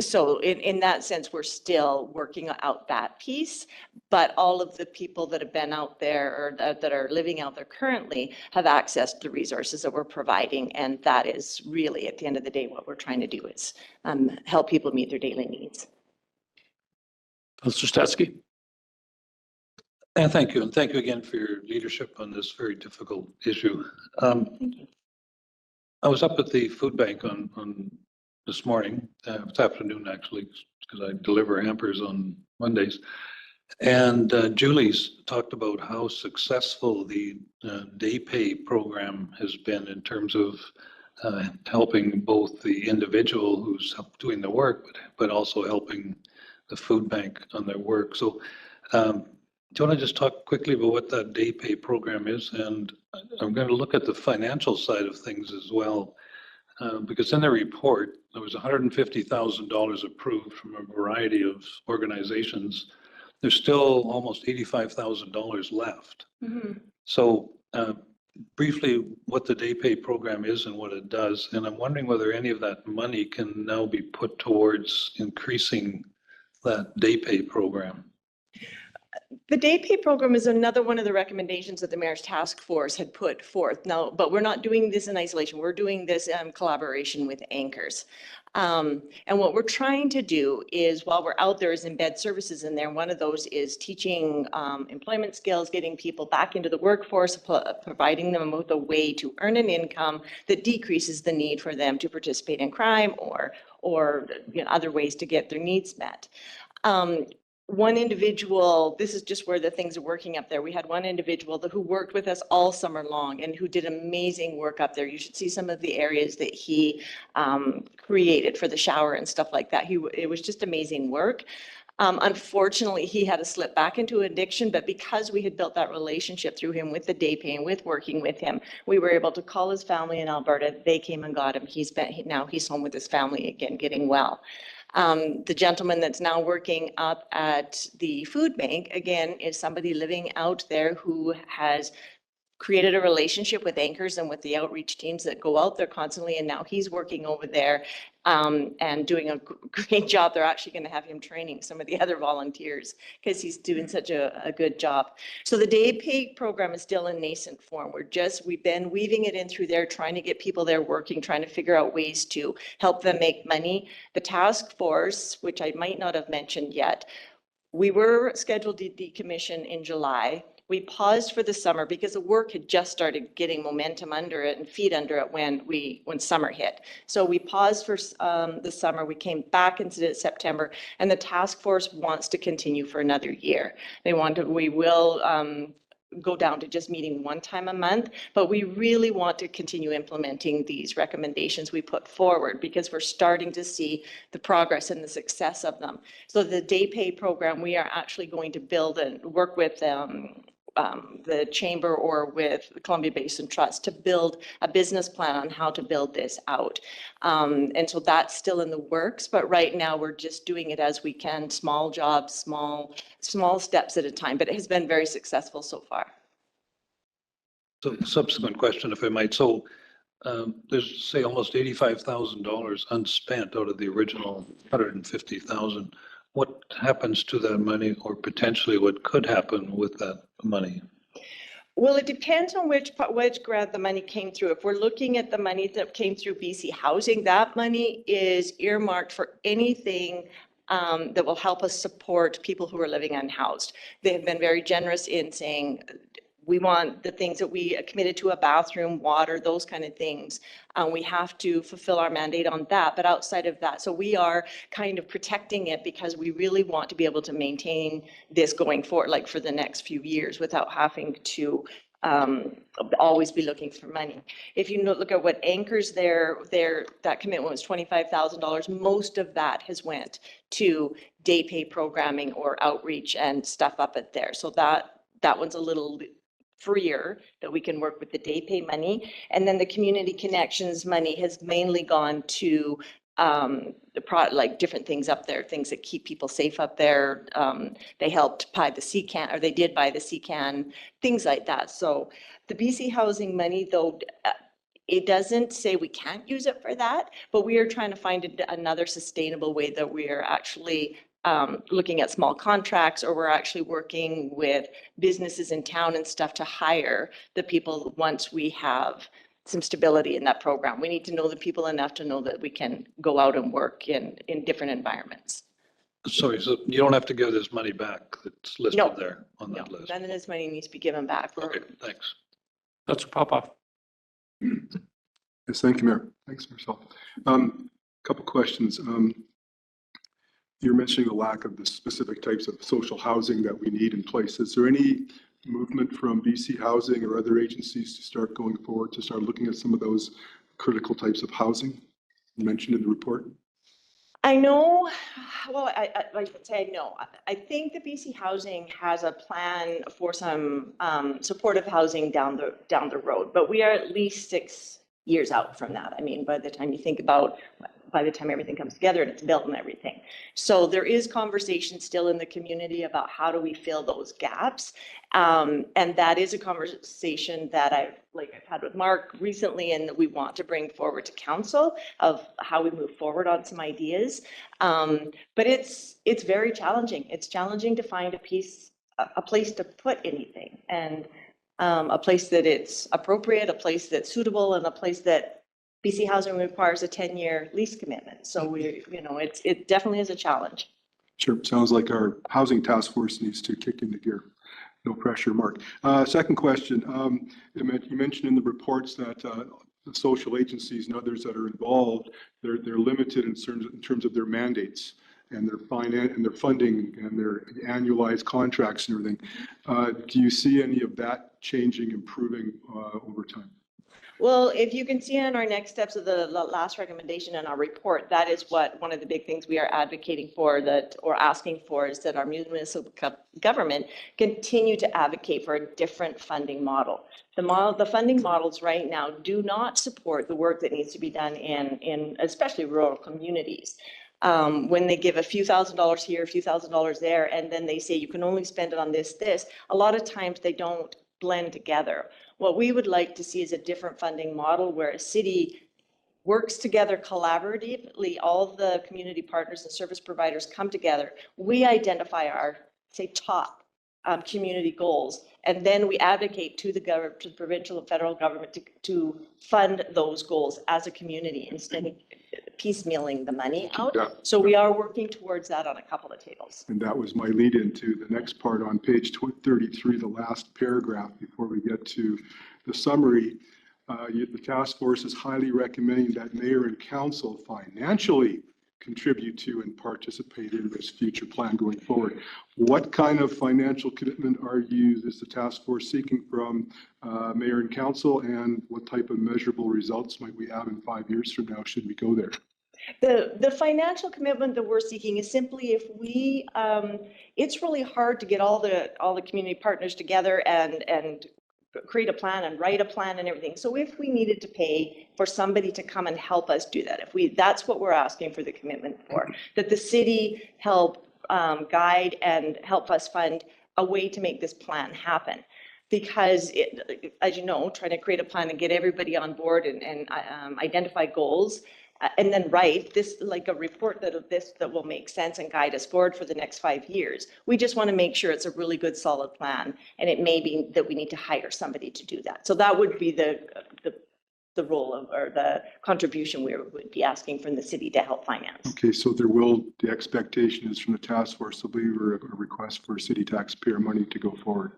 So in that sense, we're still working out that piece, but all of the people that have been out there or that are living out there currently have accessed the resources that we're providing. And that is really, at the end of the day, what we're trying to do is help people meet their daily needs.
Councillor Statsky.
And thank you. And thank you again for your leadership on this very difficult issue.
Thank you.
I was up at the food bank on this morning, this afternoon actually, because I deliver hampers on Mondays. And Julie's talked about how successful the day pay program has been in terms of helping both the individual who's doing the work, but also helping the food bank on their work. So do you want to just talk quickly about what that day pay program is? And I'm going to look at the financial side of things as well, because in the report, there was $150,000 approved from a variety of organizations. There's still almost $85,000 left.
Mm-hmm.
So briefly, what the day pay program is and what it does. And I'm wondering whether any of that money can now be put towards increasing that day pay program.
The day pay program is another one of the recommendations that the Mayor's Task Force had put forth. Now, but we're not doing this in isolation. We're doing this in collaboration with Anchors. And what we're trying to do is, while we're out there, is embed services in there. One of those is teaching employment skills, getting people back into the workforce, providing them with a way to earn an income that decreases the need for them to participate in crime or other ways to get their needs met. One individual, this is just where the things are working up there. We had one individual who worked with us all summer long and who did amazing work up there. You should see some of the areas that he created for the shower and stuff like that. It was just amazing work. Unfortunately, he had to slip back into addiction, but because we had built that relationship through him with the day pay and with working with him, we were able to call his family in Alberta. They came and got him. Now he's home with his family again, getting well. The gentleman that's now working up at the food bank, again, is somebody living out there who has created a relationship with Anchors and with the outreach teams that go out there constantly. And now he's working over there and doing a great job. They're actually going to have him training some of the other volunteers because he's doing such a good job. So the day pay program is still in nascent form. We've been weaving it in through there, trying to get people there working, trying to figure out ways to help them make money. The task force, which I might not have mentioned yet, we were scheduled to decommission in July. We paused for the summer because the work had just started getting momentum under it and feet under it when summer hit. So we paused for the summer. We came back into September, and the task force wants to continue for another year. We will go down to just meeting one time a month, but we really want to continue implementing these recommendations we put forward because we're starting to see the progress and the success of them. So the day pay program, we are actually going to build and work with the chamber or with the Columbia Basin Trust to build a business plan on how to build this out. And so that's still in the works, but right now we're just doing it as we can, small jobs, small steps at a time, but it has been very successful so far.
So subsequent question, if I might. So there's, say, almost $85,000 unspent out of the original $150,000. What happens to that money, or potentially what could happen with that money?
Well, it depends on which grant the money came through. If we're looking at the money that came through BC Housing, that money is earmarked for anything that will help us support people who are living unhoused. They have been very generous in saying, we want the things that we committed to, a bathroom, water, those kind of things. We have to fulfill our mandate on that, but outside of that, so we are kind of protecting it because we really want to be able to maintain this going forward, like for the next few years, without having to always be looking for money. If you look at what anchors that commitment was $25,000. Most of that has went to day pay programming or outreach and stuff up at there. So that one's a little freer that we can work with the day pay money. And then the community connections money has mainly gone to like different things up there, things that keep people safe up there. They helped buy the CCAN, or they did buy the CCAN, things like that. So the BC Housing money, though, it doesn't say we can't use it for that, but we are trying to find another sustainable way that we are actually looking at small contracts, or we're actually working with businesses in town and stuff to hire the people once we have some stability in that program. We need to know the people enough to know that we can go out and work in different environments.
Sorry, so you don't have to give this money back that's listed
No.
there on
No,
that list?
none of this money needs to be given back.
Okay, thanks.
Councillor Popoff.
Yes, thank you, Mayor. Thanks, Marcel. Couple questions. You're mentioning the lack of the specific types of social housing that we need in place. Is there any movement from BC Housing or other agencies to start going forward, to start looking at some of those critical types of housing you mentioned in the report?
I know, well, I like to say no. I think the BC Housing has a plan for some supportive housing down the road, but we are at least 6 years out from that. I mean, by the time you think about, by the time everything comes together and it's built and everything. So there is conversation still in the community about how do we fill those gaps. And that is a conversation that I've had with Mark recently, and that we want to bring forward to council of how we move forward on some ideas. But it's very challenging. It's challenging to find a place to put anything, and a place that it's appropriate, a place that's suitable, and a place that BC Housing requires a 10-year lease commitment. So it definitely is a challenge.
Sure. Sounds like our housing task force needs to kick into gear. No pressure, Mark. Second question. You mentioned in the reports that the social agencies and others that are involved, they're limited in terms of their mandates and their finance and their funding and their annualized contracts and everything. Do you see any of that changing, improving over time?
Well, if you can see on our next steps of the last recommendation in our report, that is what one of the big things we are advocating for, or asking for, is that our municipal government continue to advocate for a different funding model. The funding models right now do not support the work that needs to be done in especially rural communities. When they give a few $1,000s here, a few $1,000s there, and then they say you can only spend it on this, a lot of times they don't blend together. What we would like to see is a different funding model where a city works together collaboratively, all the community partners and service providers come together. We identify our, say, top community goals, and then we advocate to the government, to the provincial and federal government to fund those goals as a community instead of piecemealing the money out.
Yeah.
So we are working towards that on a couple of tables.
And that was my lead into the next part on page 33, the last paragraph before we get to the summary. The task force is highly recommending that mayor and council financially contribute to and participate in this future plan going forward. What kind of financial commitment is the task force seeking from mayor and council, and what type of measurable results might we have in 5 years from now should we go there?
The financial commitment that we're seeking is simply if we, it's really hard to get all the community partners together and create a plan and write a plan and everything. So if we needed to pay for somebody to come and help us do that, that's what we're asking for the commitment for, that the city help guide and help us fund a way to make this plan happen. Because as you know, trying to create a plan and get everybody on board and identify goals, and then write this, like a report that will make sense and guide us forward for the next 5 years. We just want to make sure it's a really good, solid plan, and it may be that we need to hire somebody to do that. So that would be the role of, or the contribution we would be asking from the city to help finance.
Okay, so the expectation is from the task force, there'll be a request for city taxpayer money to go forward.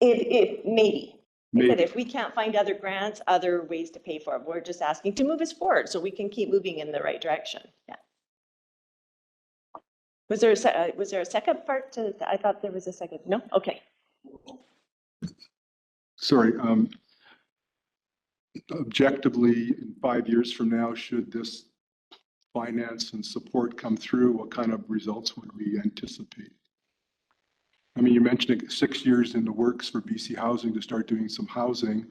Maybe. But
Maybe.
if we can't find other grants, other ways to pay for it, we're just asking to move us forward so we can keep moving in the right direction. Yeah. Was there a second part to, I thought there was a second. No? Okay.
Sorry, objectively, in 5 years from now, should this finance and support come through, what kind of results would we anticipate? I mean, you mentioned 6 years in the works for BC Housing to start doing some housing.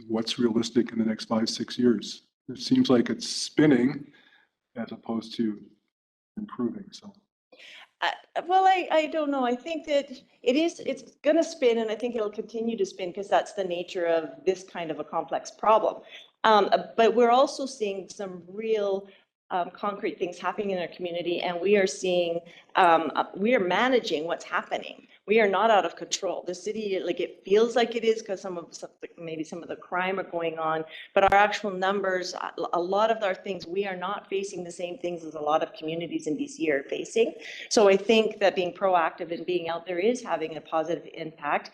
What's realistic in the next 5-6 years? It seems like it's spinning as opposed to improving, so.
Well, I don't know. I think that it's going to spin, and I think it'll continue to spin because that's the nature of this kind of a complex problem. But we're also seeing some real concrete things happening in our community, and we are seeing, we are managing what's happening. We are not out of control. The city, like, it feels like it is because maybe some of the crime are going on, but our actual numbers, a lot of our things, we are not facing the same things as a lot of communities in BC are facing. So I think that being proactive and being out there is having a positive impact.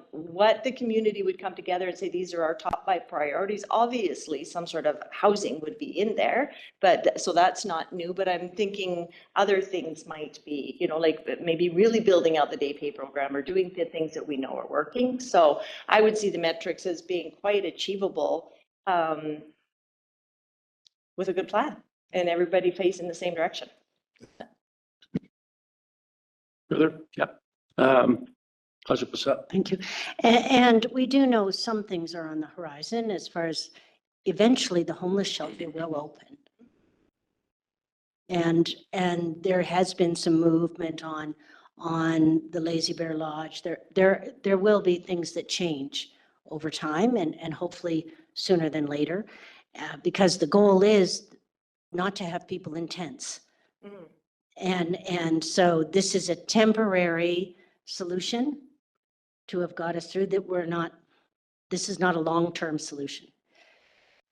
What the community would come together and say, these are our top 5 priorities. Obviously, some sort of housing would be in there, but so that's not new, but I'm thinking other things might be, you know, like maybe really building out the day pay program or doing the things that we know are working. So I would see the metrics as being quite achievable with a good plan and everybody facing the same direction.
Further? Yeah. Councilor Passat.
Thank you. And we do know some things are on the horizon as far as eventually the homeless shelter will open. And there has been some movement on the Lazy Bear Lodge. There will be things that change over time and hopefully sooner than later, because the goal is not to have people in tents. And so this is a temporary solution to have got us through that. This is not a long-term solution.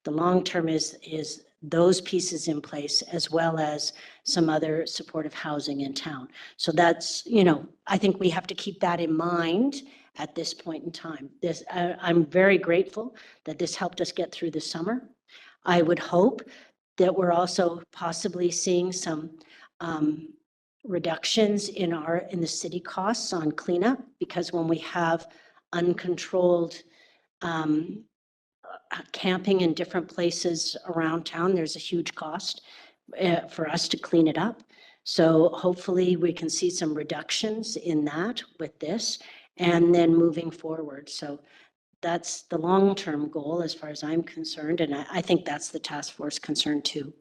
The long-term is those pieces in place, as well as some other supportive housing in town. So that's, you know, I think we have to keep that in mind at this point in time. I'm very grateful that this helped us get through the summer. I would hope that we're also possibly seeing some reductions in the city costs on cleanup, because when we have uncontrolled camping in different places around town, there's a huge cost for us to clean it up. So hopefully we can see some reductions in that with this and then moving forward. So that's the long-term goal as far as I'm concerned. And I think that's the task force concern too.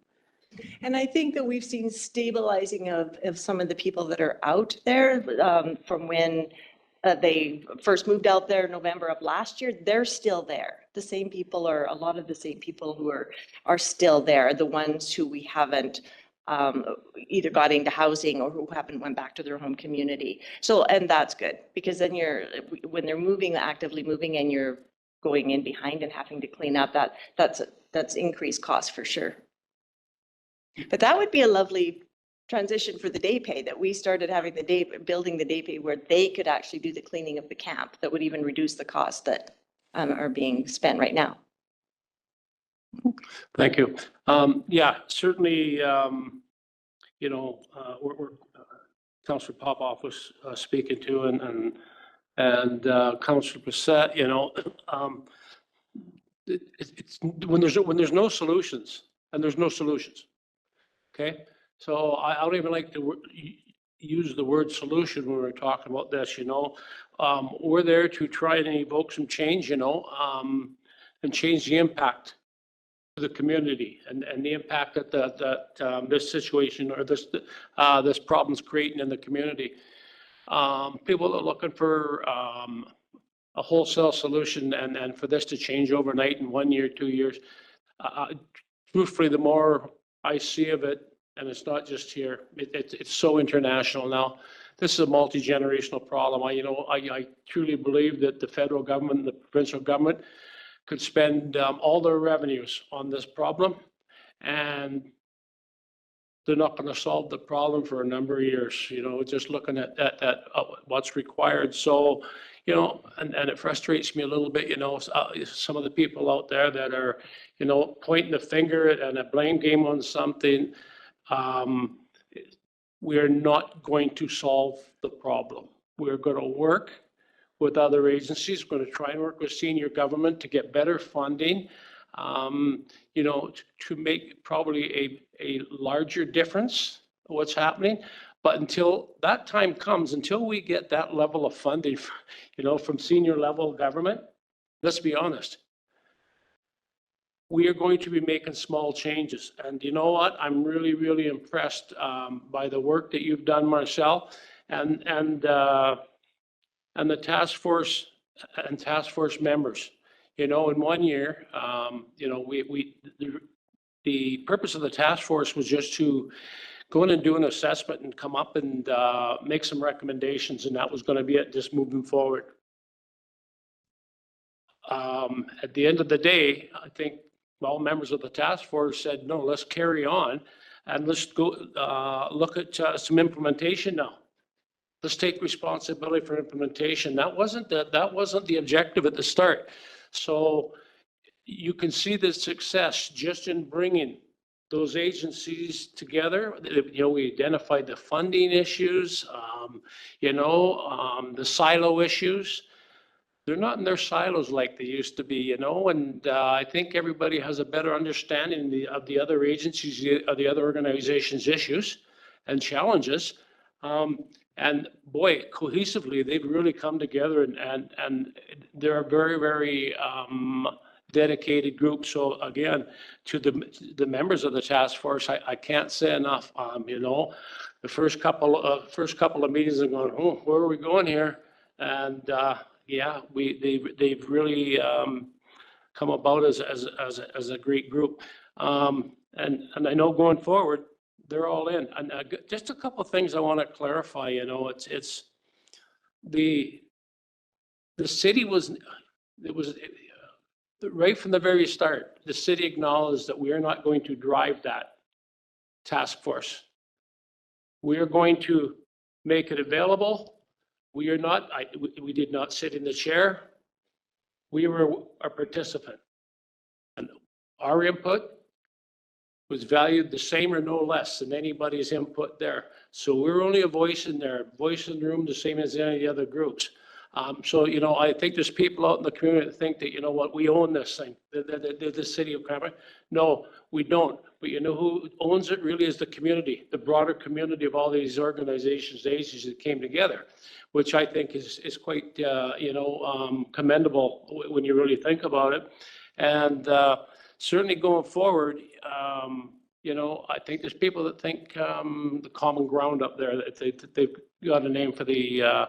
And I think that we've seen stabilizing of some of the people that are out there from when they first moved out there November of last year. They're still there. The same people, or a lot of the same people who are still there, the ones who we haven't either got into housing or who haven't went back to their home community. So, and that's good, because then when they're moving, actively moving, and you're going in behind and having to clean up, that's increased cost for sure. But that would be a lovely transition for the day pay, that we started having building the day pay where they could actually do the cleaning of the camp. That would even reduce the costs that are being spent right now.
Thank you. Yeah, certainly, you know, we're Councillor Popoff was speaking to, and Councillor Passat, you know, it's when there's no solutions, and there's no solutions. Okay, so I don't even like to use the word solution when we're talking about this. You know, we're there to try and evoke some change. You know, and change the impact to the community and the impact that this situation or this problem's creating in the community. People are looking for a wholesale solution and for this to change overnight in 1 year, 2 years. truthfully, the more I see of it, and it's not just here, it's so international now. This is a multi-generational problem. I truly believe that the federal government and the provincial government could spend all their revenues on this problem, and they're not going to solve the problem for a number of years, just looking at what's required. So, and it frustrates me a little bit, some of the people out there that are, pointing the finger and a blame game on something. We are not going to solve the problem. We're going to work with other agencies. We're going to try and work with senior government to get better funding, to make probably a larger difference of what's happening. But until that time comes, until we get that level of funding, from senior level government, let's be honest, we are going to be making small changes. And you know what? I'm really, really impressed by the work that you've done, Marcel, and the task force members. In 1 year, the purpose of the task force was just to go in and do an assessment and come up and make some recommendations, and that was going to be it, just moving forward. At the end of the day, I think all members of the task force said, no, let's carry on and let's go look at some implementation now. Let's take responsibility for implementation. That wasn't the objective at the start. So you can see the success just in bringing those agencies together. We identified the funding issues, the silo issues. They're not in their silos like they used to be, and I think everybody has a better understanding of the other agencies, of the other organizations' issues and challenges. And boy, cohesively, they've really come together, and they're a very, very dedicated group. So again, to the members of the task force, I can't say enough. The first couple of meetings are going, oh, where are we going here? And yeah, they've really come about as a great group. And I know going forward, they're all in. And just a couple of things I want to clarify. It's the city was right from the very start. The city acknowledged that we are not going to drive that task force. We are going to make it available. We did not sit in the chair. We were a participant, and our input was valued the same or no less than anybody's input there. So we're only a voice in there, voice in the room, the same as any of the other groups. So, I think there's people out in the community that think that, what, we own this thing, the city of Cranbrook. No, we don't. But who owns it really is the community, the broader community of all these organizations, agencies that came together, which I think is quite, commendable when you really think about it. And certainly going forward, I think there's people that think the common ground up there, that they've got a name for the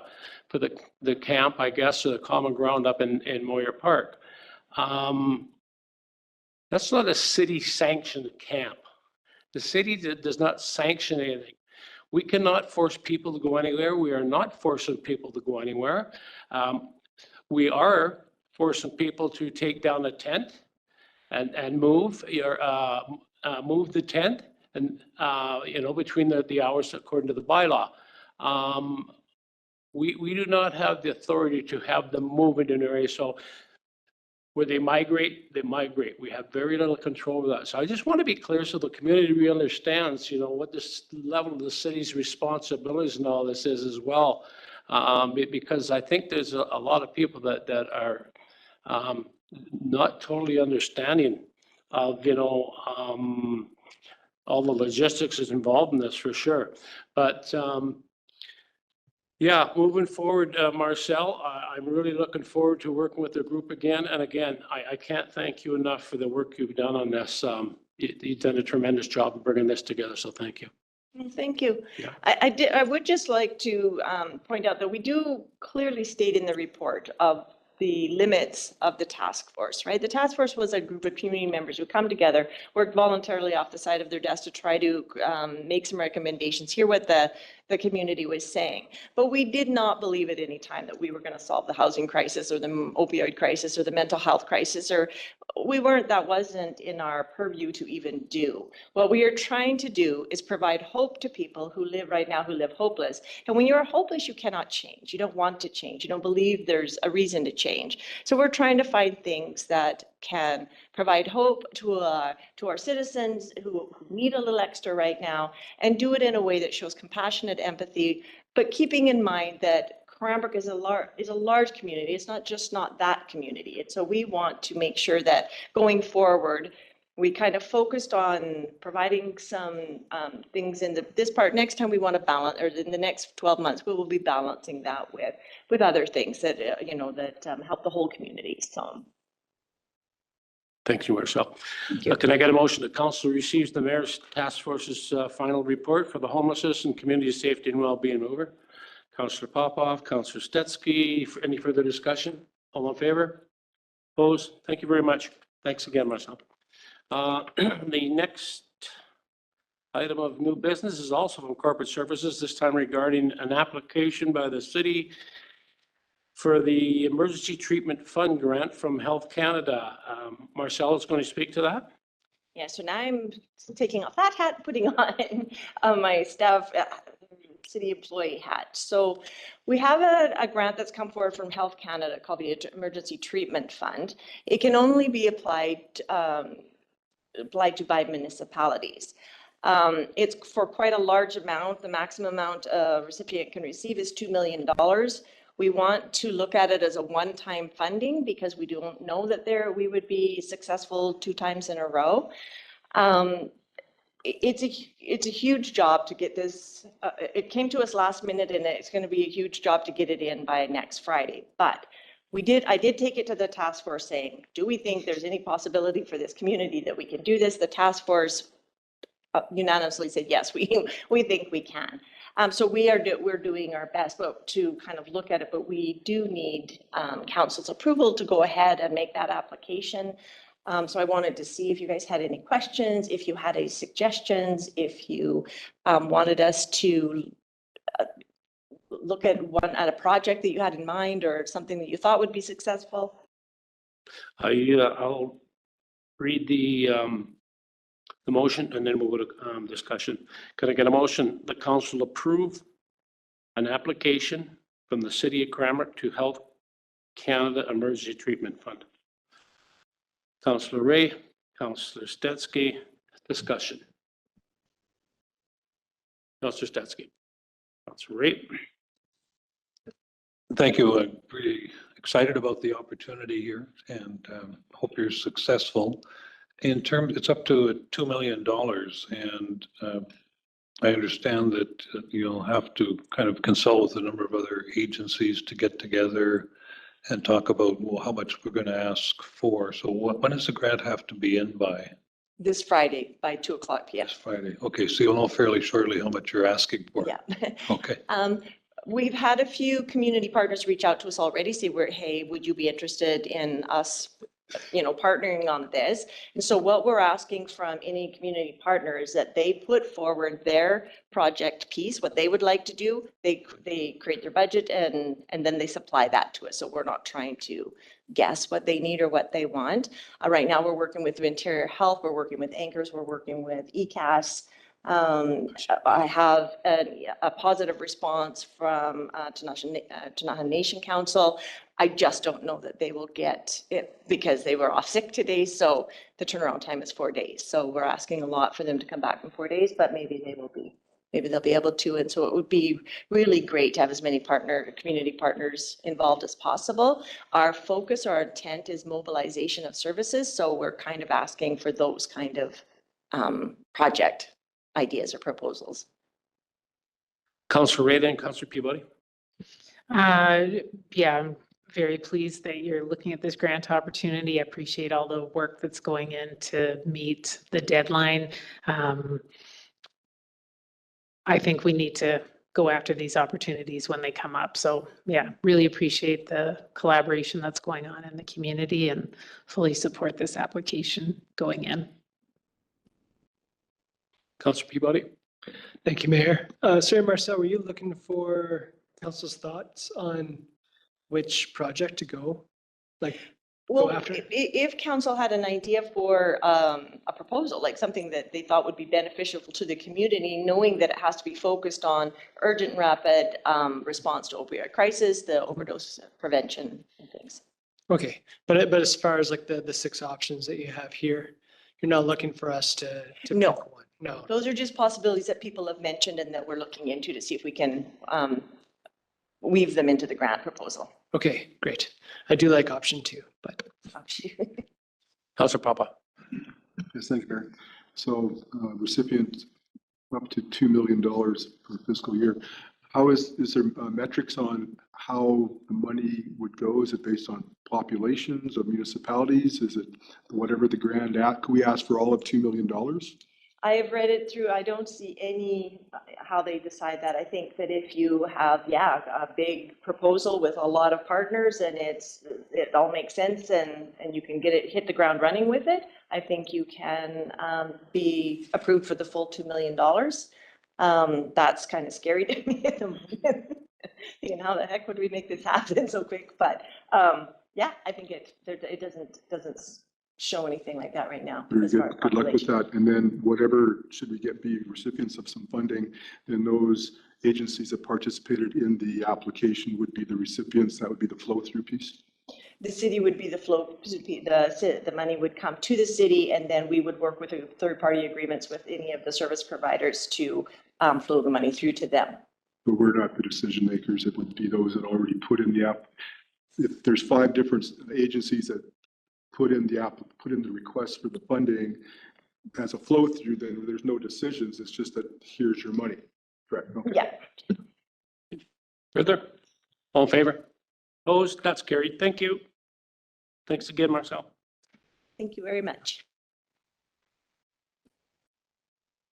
camp, I guess, or the common ground up in Moyer Park. That's not a city-sanctioned camp. The city does not sanction anything. We cannot force people to go anywhere. We are not forcing people to go anywhere. We are forcing people to take down a tent and move the tent, and between the hours according to the bylaw. We do not have the authority to have them move into an area. So where they migrate, they migrate. We have very little control over that. So I just want to be clear so the community really understands, what this level of the city's responsibilities and all this is as well. Because I think there's a lot of people that are not totally understanding of, all the logistics is involved in this for sure. But yeah, moving forward, Marcel, I'm really looking forward to working with the group again. And again, I can't thank you enough for the work you've done on this. You've done a tremendous job of bringing this together. So thank you.
Well, thank you.
Yeah.
I would just like to point out that we do clearly state in the report of the limits of the task force, right? The task force was a group of community members who come together, work voluntarily off the side of their desk to try to make some recommendations, hear what the community was saying. But we did not believe at any time that we were going to solve the housing crisis or the opioid crisis or the mental health crisis, or that wasn't in our purview to even do. What we are trying to do is provide hope to people who live right now, who live hopeless. And when you're hopeless, you cannot change. You don't want to change. You don't believe there's a reason to change. So we're trying to find things that can provide hope to our citizens who need a little extra right now, and do it in a way that shows compassionate empathy, but keeping in mind that Cranbrook is a large community. It's not that community. And so we want to make sure that going forward, we kind of focused on providing some things in this part. Next time we want to balance, or in the next 12 months, we will be balancing that with other things that, help the whole community. So.
Thank you, Marcel. Can I get a motion that council receives the mayor's task force's final report for the homelessness and community safety and well-being? Over. Councillor Popoff, Councillor Stetsky, any further discussion? All in favor? Opposed? Thank you very much. Thanks again, Marcel. The next item of new business is also from Corporate Services, this time regarding an application by the city for the Emergency Treatment Fund grant from Health Canada. Marcel is going to speak to that.
Yeah, so now I'm taking off that hat, putting on my staff city employee hat. So we have a grant that's come forward from Health Canada called the Emergency Treatment Fund. It can only be applied to by municipalities. It's for quite a large amount. The maximum amount a recipient can receive is $2 million. We want to look at it as a one-time funding because we don't know that we would be successful 2 times in a row. It's a huge job to get this. It came to us last minute, and it's going to be a huge job to get it in by next Friday. But I did take it to the task force saying, do we think there's any possibility for this community that we can do this? The task force unanimously said, yes, we think we can. So we're doing our best to kind of look at it, but we do need council's approval to go ahead and make that application. So I wanted to see if you guys had any questions, if you had any suggestions, if you wanted us to look at a project that you had in mind or something that you thought would be successful.
I'll read the motion and then we'll go to discussion. Can I get a motion the council approve an application from the city of Cranbrook to Health Canada Emergency Treatment Fund? Councillor Ray, Councillor Stetsky, discussion. Councillor Stetsky. Councillor Ray.
Thank you. I'm pretty excited about the opportunity here and hope you're successful. It's up to $2 million, and I understand that you'll have to kind of consult with a number of other agencies to get together and talk about how much we're going to ask for. So when does the grant have to be in by?
This Friday by 2:00 p.m.
This Friday. Okay, so you'll know fairly shortly how much you're asking for.
Yeah.
Okay.
We've had a few community partners reach out to us already, say, hey, would you be interested in us, partnering on this? And so what we're asking from any community partner is that they put forward their project piece, what they would like to do. They create their budget and then they supply that to us. So we're not trying to guess what they need or what they want. Right now we're working with Interior Health, we're working with Anchors, we're working with ECAS. I have a positive response from Ktunaxa Nation Council. I just don't know that they will get it because they were off sick today. So the turnaround time is 4 days. So we're asking a lot for them to come back in 4 days, but maybe they'll be able to. And so it would be really great to have as many community partners involved as possible. Our focus, our intent is mobilization of services. So we're kind of asking for those kind of project ideas or proposals.
Councillor Ray and Councillor Peabody.
Yeah, I'm very pleased that you're looking at this grant opportunity. I appreciate all the work that's going in to meet the deadline. I think we need to go after these opportunities when they come up. So yeah, really appreciate the collaboration that's going on in the community and fully support this application going in.
Councillor Peabody?
Thank you, Mayor. Sorry, Marcel, were you looking for council's thoughts on which project to go? Like,
Well,
after?
if council had an idea for a proposal, like something that they thought would be beneficial to the community, knowing that it has to be focused on urgent and rapid response to opioid crisis, the overdose prevention and things.
Okay, but as far as like the 6 options that you have here, you're not looking for us to
No.
pick one? No.
Those are just possibilities that people have mentioned and that we're looking into to see if we can weave them into the grant proposal.
Okay, great. I do like option 2, but.
Councillor Papa?
Yes, thank you, Mayor. So recipient up to $2 million per fiscal year. Is there metrics on how the money would go? Is it based on populations of municipalities? Is it whatever the grand act? Could we ask for all of $2 million?
I have read it through. I don't see any, how they decide that. I think that if you have, a big proposal with a lot of partners and it all makes sense and you can hit the ground running with it, I think you can be approved for the full $2 million. That's kind of scary to me at the moment. How the heck would we make this happen so quick? But I think it doesn't show anything like that right now.
Very
as far
good.
as
Good luck with
population.
that. And then whatever, should we be recipients of some funding, then those agencies that participated in the application would be the recipients. That would be the flow through piece.
The city would be the flow, the money would come to the city, and then we would work with third-party agreements with any of the service providers to flow the money through to them.
But we're not the decision makers. It would be those that already put in the app. If there's 5 different agencies that put in the request for the funding as a flow through, then there's no decisions. It's just that here's your money. Correct. Okay.
Yeah.
Further? All in favor? Opposed? That's carried. Thank you. Thanks again, Marcel.
Thank you very much.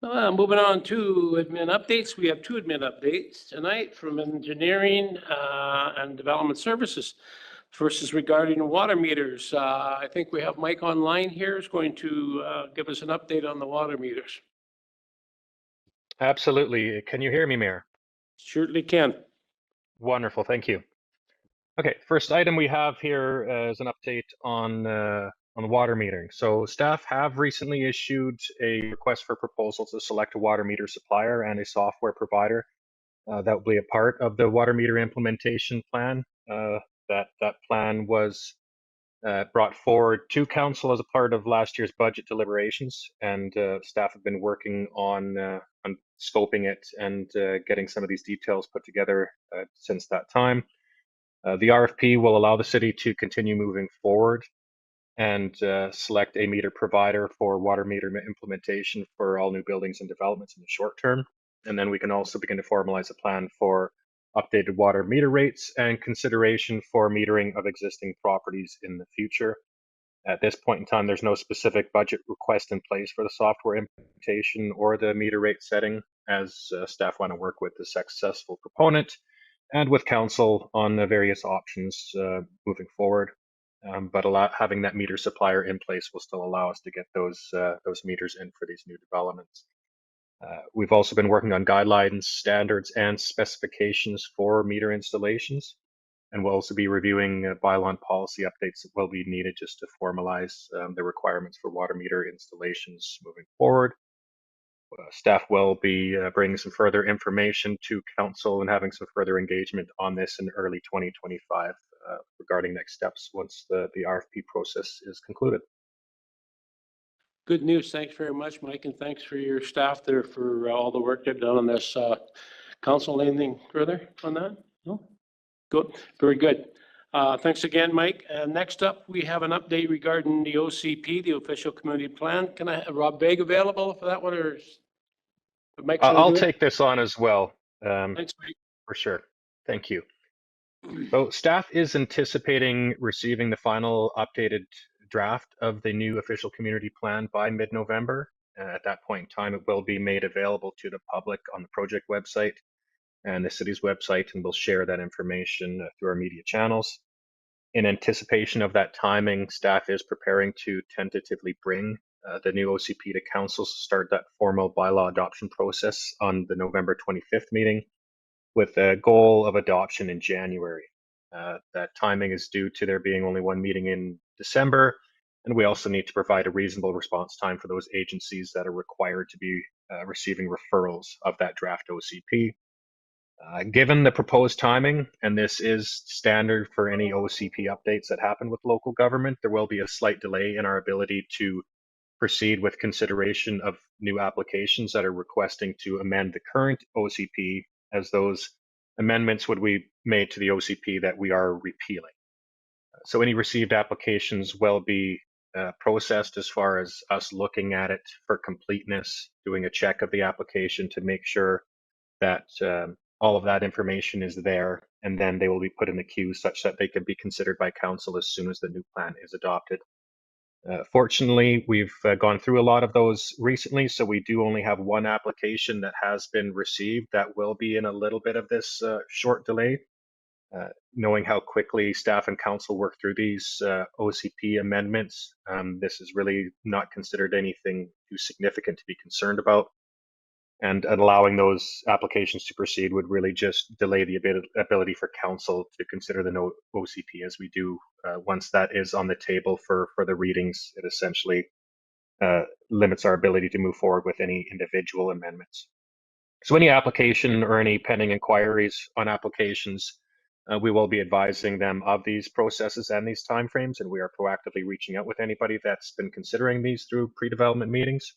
Moving on to admin updates. We have 2 admin updates tonight from engineering and development services. First is regarding water meters. I think we have Mike online here is going to give us an update on the water meters.
Absolutely. Can you hear me, Mayor?
Surely can.
Wonderful. Thank you. Okay, first item we have here is an update on the water metering. So staff have recently issued a request for proposal to select a water meter supplier and a software provider that will be a part of the water meter implementation plan. That plan was brought forward to council as a part of last year's budget deliberations, and staff have been working on scoping it and getting some of these details put together since that time. The RFP will allow the city to continue moving forward and select a meter provider for water meter implementation for all new buildings and developments in the short term. And then we can also begin to formalize a plan for updated water meter rates and consideration for metering of existing properties in the future. At this point in time, there's no specific budget request in place for the software implementation or the meter rate setting, as staff want to work with the successful proponent and with council on the various options moving forward. But having that meter supplier in place will still allow us to get those meters in for these new developments. We've also been working on guidelines, standards, and specifications for meter installations, and we'll also be reviewing bylaw and policy updates that will be needed just to formalize the requirements for water meter installations moving forward. Staff will be bringing some further information to council and having some further engagement on this in early 2025 regarding next steps once the RFP process is concluded.
Good news. Thanks very much, Mike, and thanks for your staff there for all the work they've done on this. Council, anything further on that? No? Good. Very good. Thanks again, Mike. Next up, we have an update regarding the OCP, the official community plan. Can I have Rob Begg available for that one, or Mike?
I'll take this on as well.
Thanks, Mike.
For sure. Thank you. So staff is anticipating receiving the final updated draft of the new official community plan by mid-November. At that point in time, it will be made available to the public on the project website. and the city's website, and we'll share that information through our media channels. In anticipation of that timing, staff is preparing to tentatively bring the new OCP to council to start that formal bylaw adoption process on the November 25th meeting, with a goal of adoption in January. That timing is due to there being only one meeting in December, and we also need to provide a reasonable response time for those agencies that are required to be receiving referrals of that draft OCP. Given the proposed timing, and this is standard for any OCP updates that happen with local government, there will be a slight delay in our ability to proceed with consideration of new applications that are requesting to amend the current OCP, as those amendments would be made to the OCP that we are repealing. So any received applications will be processed as far as us looking at it for completeness, doing a check of the application to make sure that all of that information is there, and then they will be put in the queue such that they can be considered by council as soon as the new plan is adopted. Fortunately, we've gone through a lot of those recently, so we do only have one application that has been received that will be in a little bit of this short delay. Knowing how quickly staff and council work through these OCP amendments, this is really not considered anything too significant to be concerned about. And allowing those applications to proceed would really just delay the ability for council to consider the no OCP as we do. Once that is on the table for the readings, it essentially limits our ability to move forward with any individual amendments. So any application or any pending inquiries on applications, we will be advising them of these processes and these timeframes, and we are proactively reaching out with anybody that's been considering these through pre-development meetings.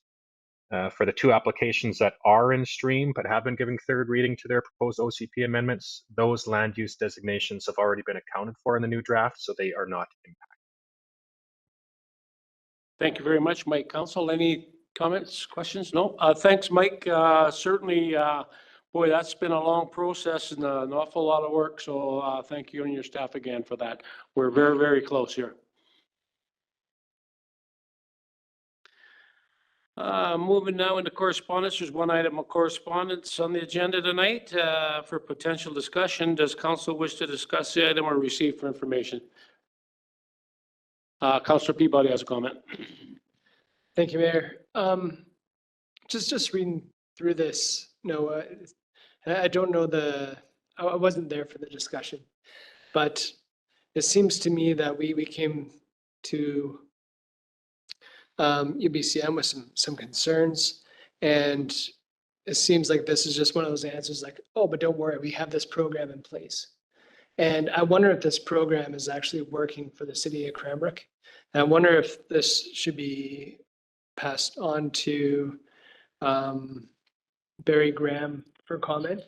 For the two applications that are in stream but have been giving third reading to their proposed OCP amendments, those land use designations have already been accounted for in the new draft, so they are not impacted.
Thank you very much, Mike. Council, any comments, questions? No? Thanks, Mike. Certainly, boy, that's been a long process and an awful lot of work, so thank you and your staff again for that. We're very, very close here. Moving now into correspondence, there's one item of correspondence on the agenda tonight for potential discussion. Does council wish to discuss the item or receive for information? Councillor Peabody has a comment.
Thank you, Mayor. Just reading through this, Noah, I don't know I wasn't there for the discussion, but it seems to me that we came to UBCM with some concerns, and it seems like this is just one of those answers like, oh, but don't worry, we have this program in place. And I wonder if this program is actually working for the city of Cranbrook. And I wonder if this should be passed on to Barry Graham for comment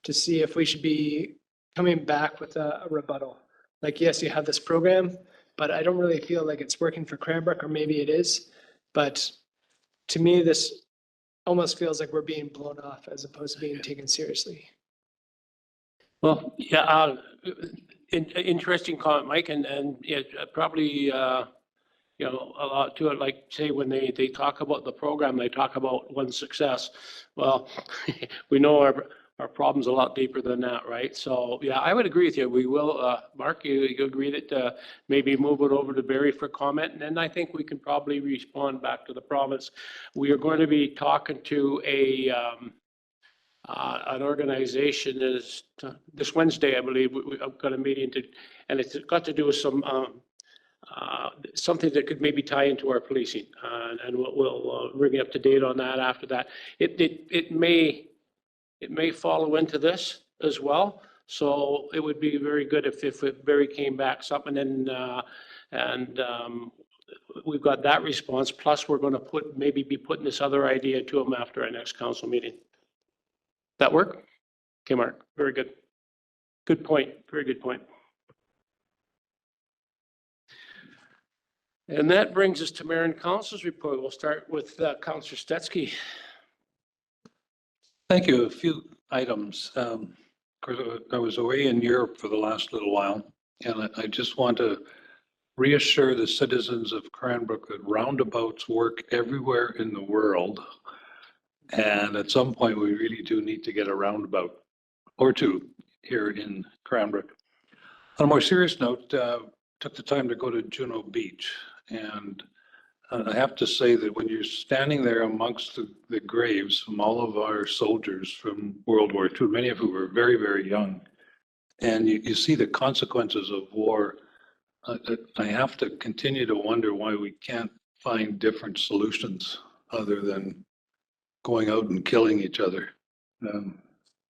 to see if we should be coming back with a rebuttal. Like, yes, you have this program, but I don't really feel like it's working for Cranbrook, or maybe it is. But to me, this almost feels like we're being blown off as opposed to being taken seriously.
Well, yeah, interesting comment, Mike, and yeah, probably, you know, a lot to it, like say when they talk about the program, they talk about one success. Well, we know our problem's a lot deeper than that, right? So yeah, I would agree with you. We will, Mark, you agree that maybe move it over to Barry for comment, and then I think we can probably respond back to the province. We are going to be talking to an organization is this Wednesday, I believe. I've got a meeting and it's got to do with some something that could maybe tie into our policing, and we'll bring you up to date on that after that. It may follow into this as well, so it would be very good if Barry came back something and we've got that response. Plus, we're going to maybe be putting this other idea to him after our next council meeting. That work? Okay, Mark. Very good. Good point. Very good point. And that brings us to Mayor and Council's report. We'll start with Councillor Stetsky.
Thank you. A few items. Of course, I was away in Europe for the last little while, and I just want to reassure the citizens of Cranbrook that roundabouts work everywhere in the world. And at some point, we really do need to get a roundabout or two here in Cranbrook. On a more serious note, took the time to go to Juno Beach. And I have to say that when you're standing there amongst the graves from all of our soldiers from World War II, many of whom were very, very young, and you see the consequences of war, I have to continue to wonder why we can't find different solutions other than going out and killing each other.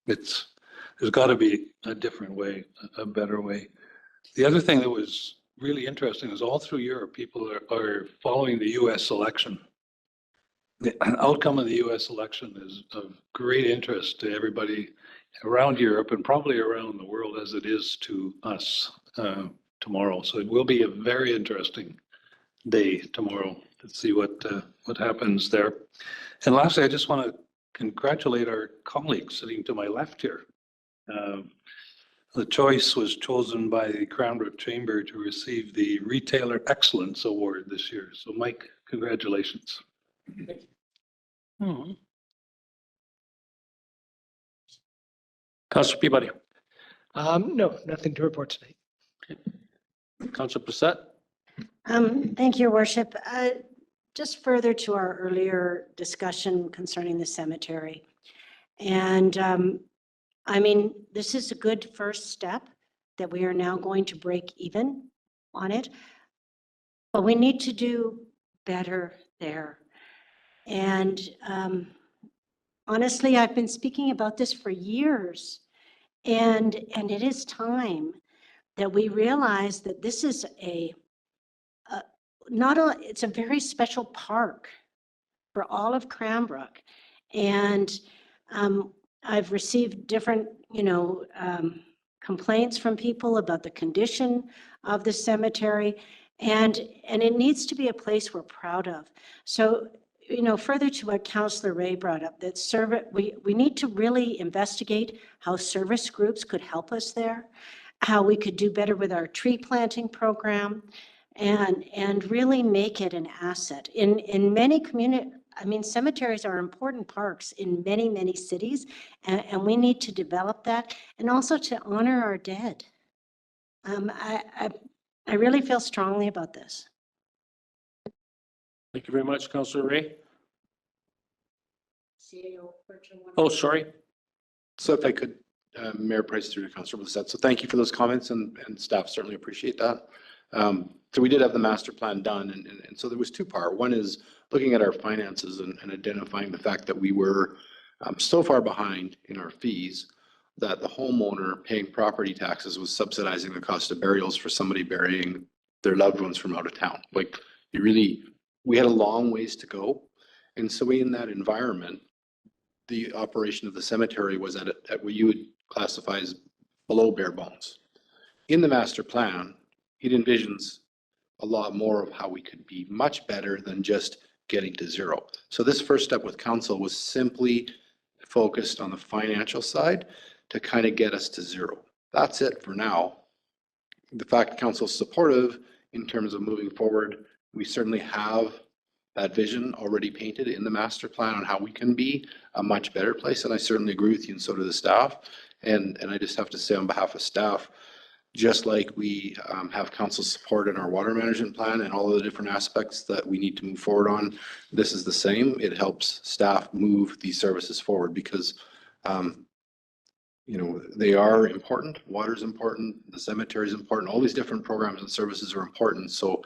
There's got to be a different way, a better way. The other thing that was really interesting is all through Europe, people are following the US election. The outcome of the US election is of great interest to everybody around Europe and probably around the world as it is to us tomorrow. So it will be a very interesting day tomorrow to see what happens there. And lastly, I just want to congratulate our colleagues sitting to my left here. The choice was chosen by the Cranbrook Chamber to receive the Retailer Excellence Award this year. So Mike, congratulations.
Councillor Peabody.
No, nothing to report tonight.
Councillor Brissette.
Thank you, Your Worship. Just further to our earlier discussion concerning the cemetery. And I mean, this is a good first step that we are now going to break even on it, but we need to do better there. And honestly, I've been speaking about this for years, and it is time that we realize that this is it's a very special park for all of Cranbrook. And I've received different, complaints from people about the condition of the cemetery, and it needs to be a place we're proud of. So, further to what Councillor Ray brought up, that we need to really investigate how service groups could help us there, how we could do better with our tree planting program, and really make it an asset. In many cemeteries are important parks in many, many cities, and we need to develop that and also to honor our dead. I really feel strongly about this.
Thank you very much, Councillor Ray. Oh, sorry.
So if I could, Mayor Price through to Councillor Brissette. So thank you for those comments, and staff certainly appreciate that. So we did have the master plan done, and so there was two parts. One is looking at our finances and identifying the fact that we were so far behind in our fees that the homeowner paying property taxes was subsidizing the cost of burials for somebody burying their loved ones from out of town. Like, we had a long ways to go. And so in that environment, the operation of the cemetery was at what you would classify as below bare bones. In the master plan, it envisions a lot more of how we could be much better than just getting to zero. So this first step with council was simply focused on the financial side to kind of get us to zero. That's it for now. The fact council's supportive in terms of moving forward, we certainly have that vision already painted in the master plan on how we can be a much better place. And I certainly agree with you, and so do the staff. And I just have to say on behalf of staff, just like we have council support in our water management plan and all of the different aspects that we need to move forward on, this is the same. It helps staff move these services forward because, they are important. Water is important. The cemetery is important. All these different programs and services are important. So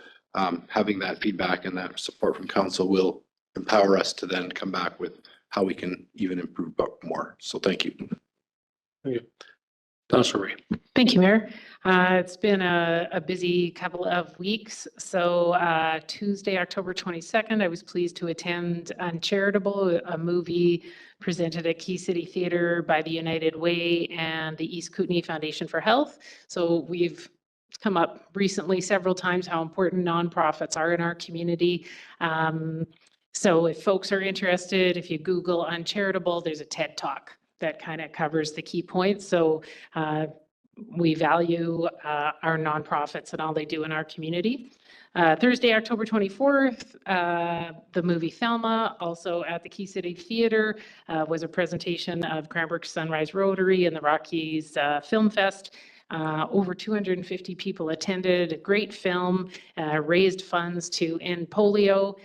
having that feedback and that support from council will empower us to then come back with how we can even improve more. So thank you.
Thank you. Councillor Ray.
Thank you, Mayor. It's been a busy couple of weeks. So Tuesday, October 22nd, I was pleased to attend Uncharitable, a movie presented at Key City Theatre by the United Way and the East Kootenay Foundation for Health. So we've come up recently several times how important nonprofits are in our community. So if folks are interested, if you Google Uncharitable, there's a TED Talk that kind of covers the key points. So we value our nonprofits and all they do in our community. Thursday, October 24th, the movie Thelma, also at the Key City Theater, was a presentation of Cranbrook Sunrise Rotary and the Rockies Film Fest. Over 250 people attended, a great film, raised funds to end polio.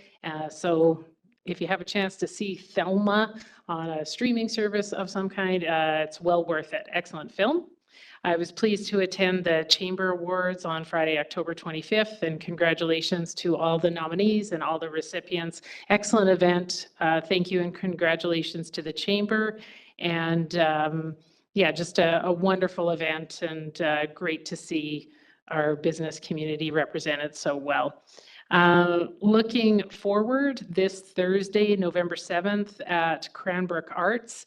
So if you have a chance to see Thelma on a streaming service of some kind, it's well worth it. Excellent film. I was pleased to attend the Chamber Awards on Friday, October 25th, and congratulations to all the nominees and all the recipients. Excellent event. Thank you and congratulations to the Chamber. And yeah, just a wonderful event and great to see our business community represented so well. Looking forward, this Thursday, November 7th at Cranbrook Arts,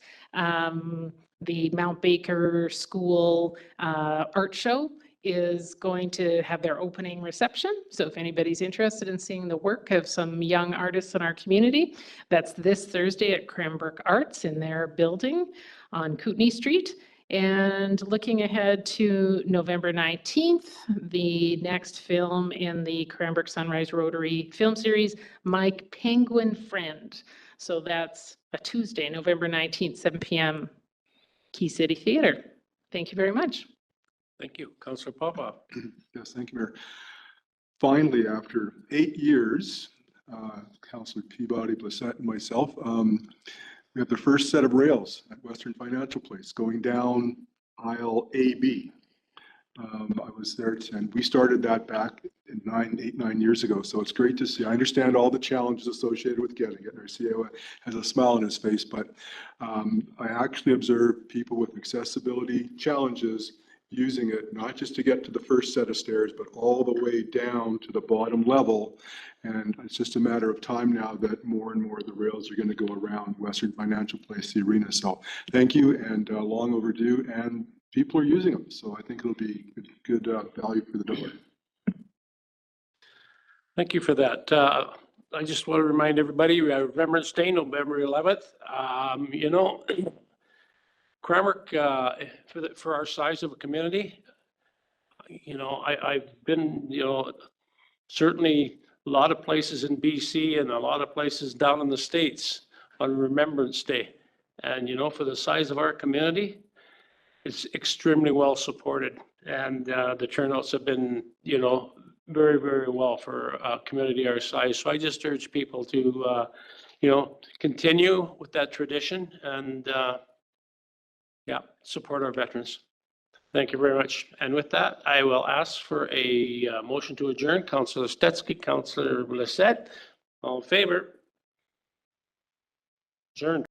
the Mount Baker School Art Show is going to have their opening reception. So if anybody's interested in seeing the work of some young artists in our community, that's this Thursday at Cranbrook Arts in their building on Kootenai Street. And looking ahead to November 19th, the next film in the Cranbrook Sunrise Rotary film series, My Penguin Friend. So that's a Tuesday, November 19th, 7 p.m. Key City Theater. Thank you very much.
Thank you. Councillor Popoff.
Yes, thank you, Mayor. Finally, after 8 years, Councillor Peabody, Blissett, and myself, we have the first set of rails at Western Financial Place going down aisle AB. I was there and we started that back in 9 years ago. So it's great to see. I understand all the challenges associated with getting it. Our CEO has a smile on his face, but I actually observed people with accessibility challenges using it, not just to get to the first set of stairs, but all the way down to the bottom level. And it's just a matter of time now that more and more of the rails are going to go around Western Financial Place, the arena. So thank you, and long overdue, and people are using them. So I think it'll be good value for the dollar.
Thank you for that. I just want to remind everybody, we have Remembrance Day, November 11th. You know, Cranbrook, for our size of a community, you know, I've been, you know, certainly a lot of places in BC and a lot of places down in the States on Remembrance Day. And, you know, for the size of our community, it's extremely well supported. And the turnouts have been, you know, very, very well for a community our size. So I just urge people to, you know, continue with that tradition and, yeah, support our veterans. Thank you very much. And with that, I will ask for a motion to adjourn. Councillor Stetsky, Councillor Blissett, all in favor? Adjourned.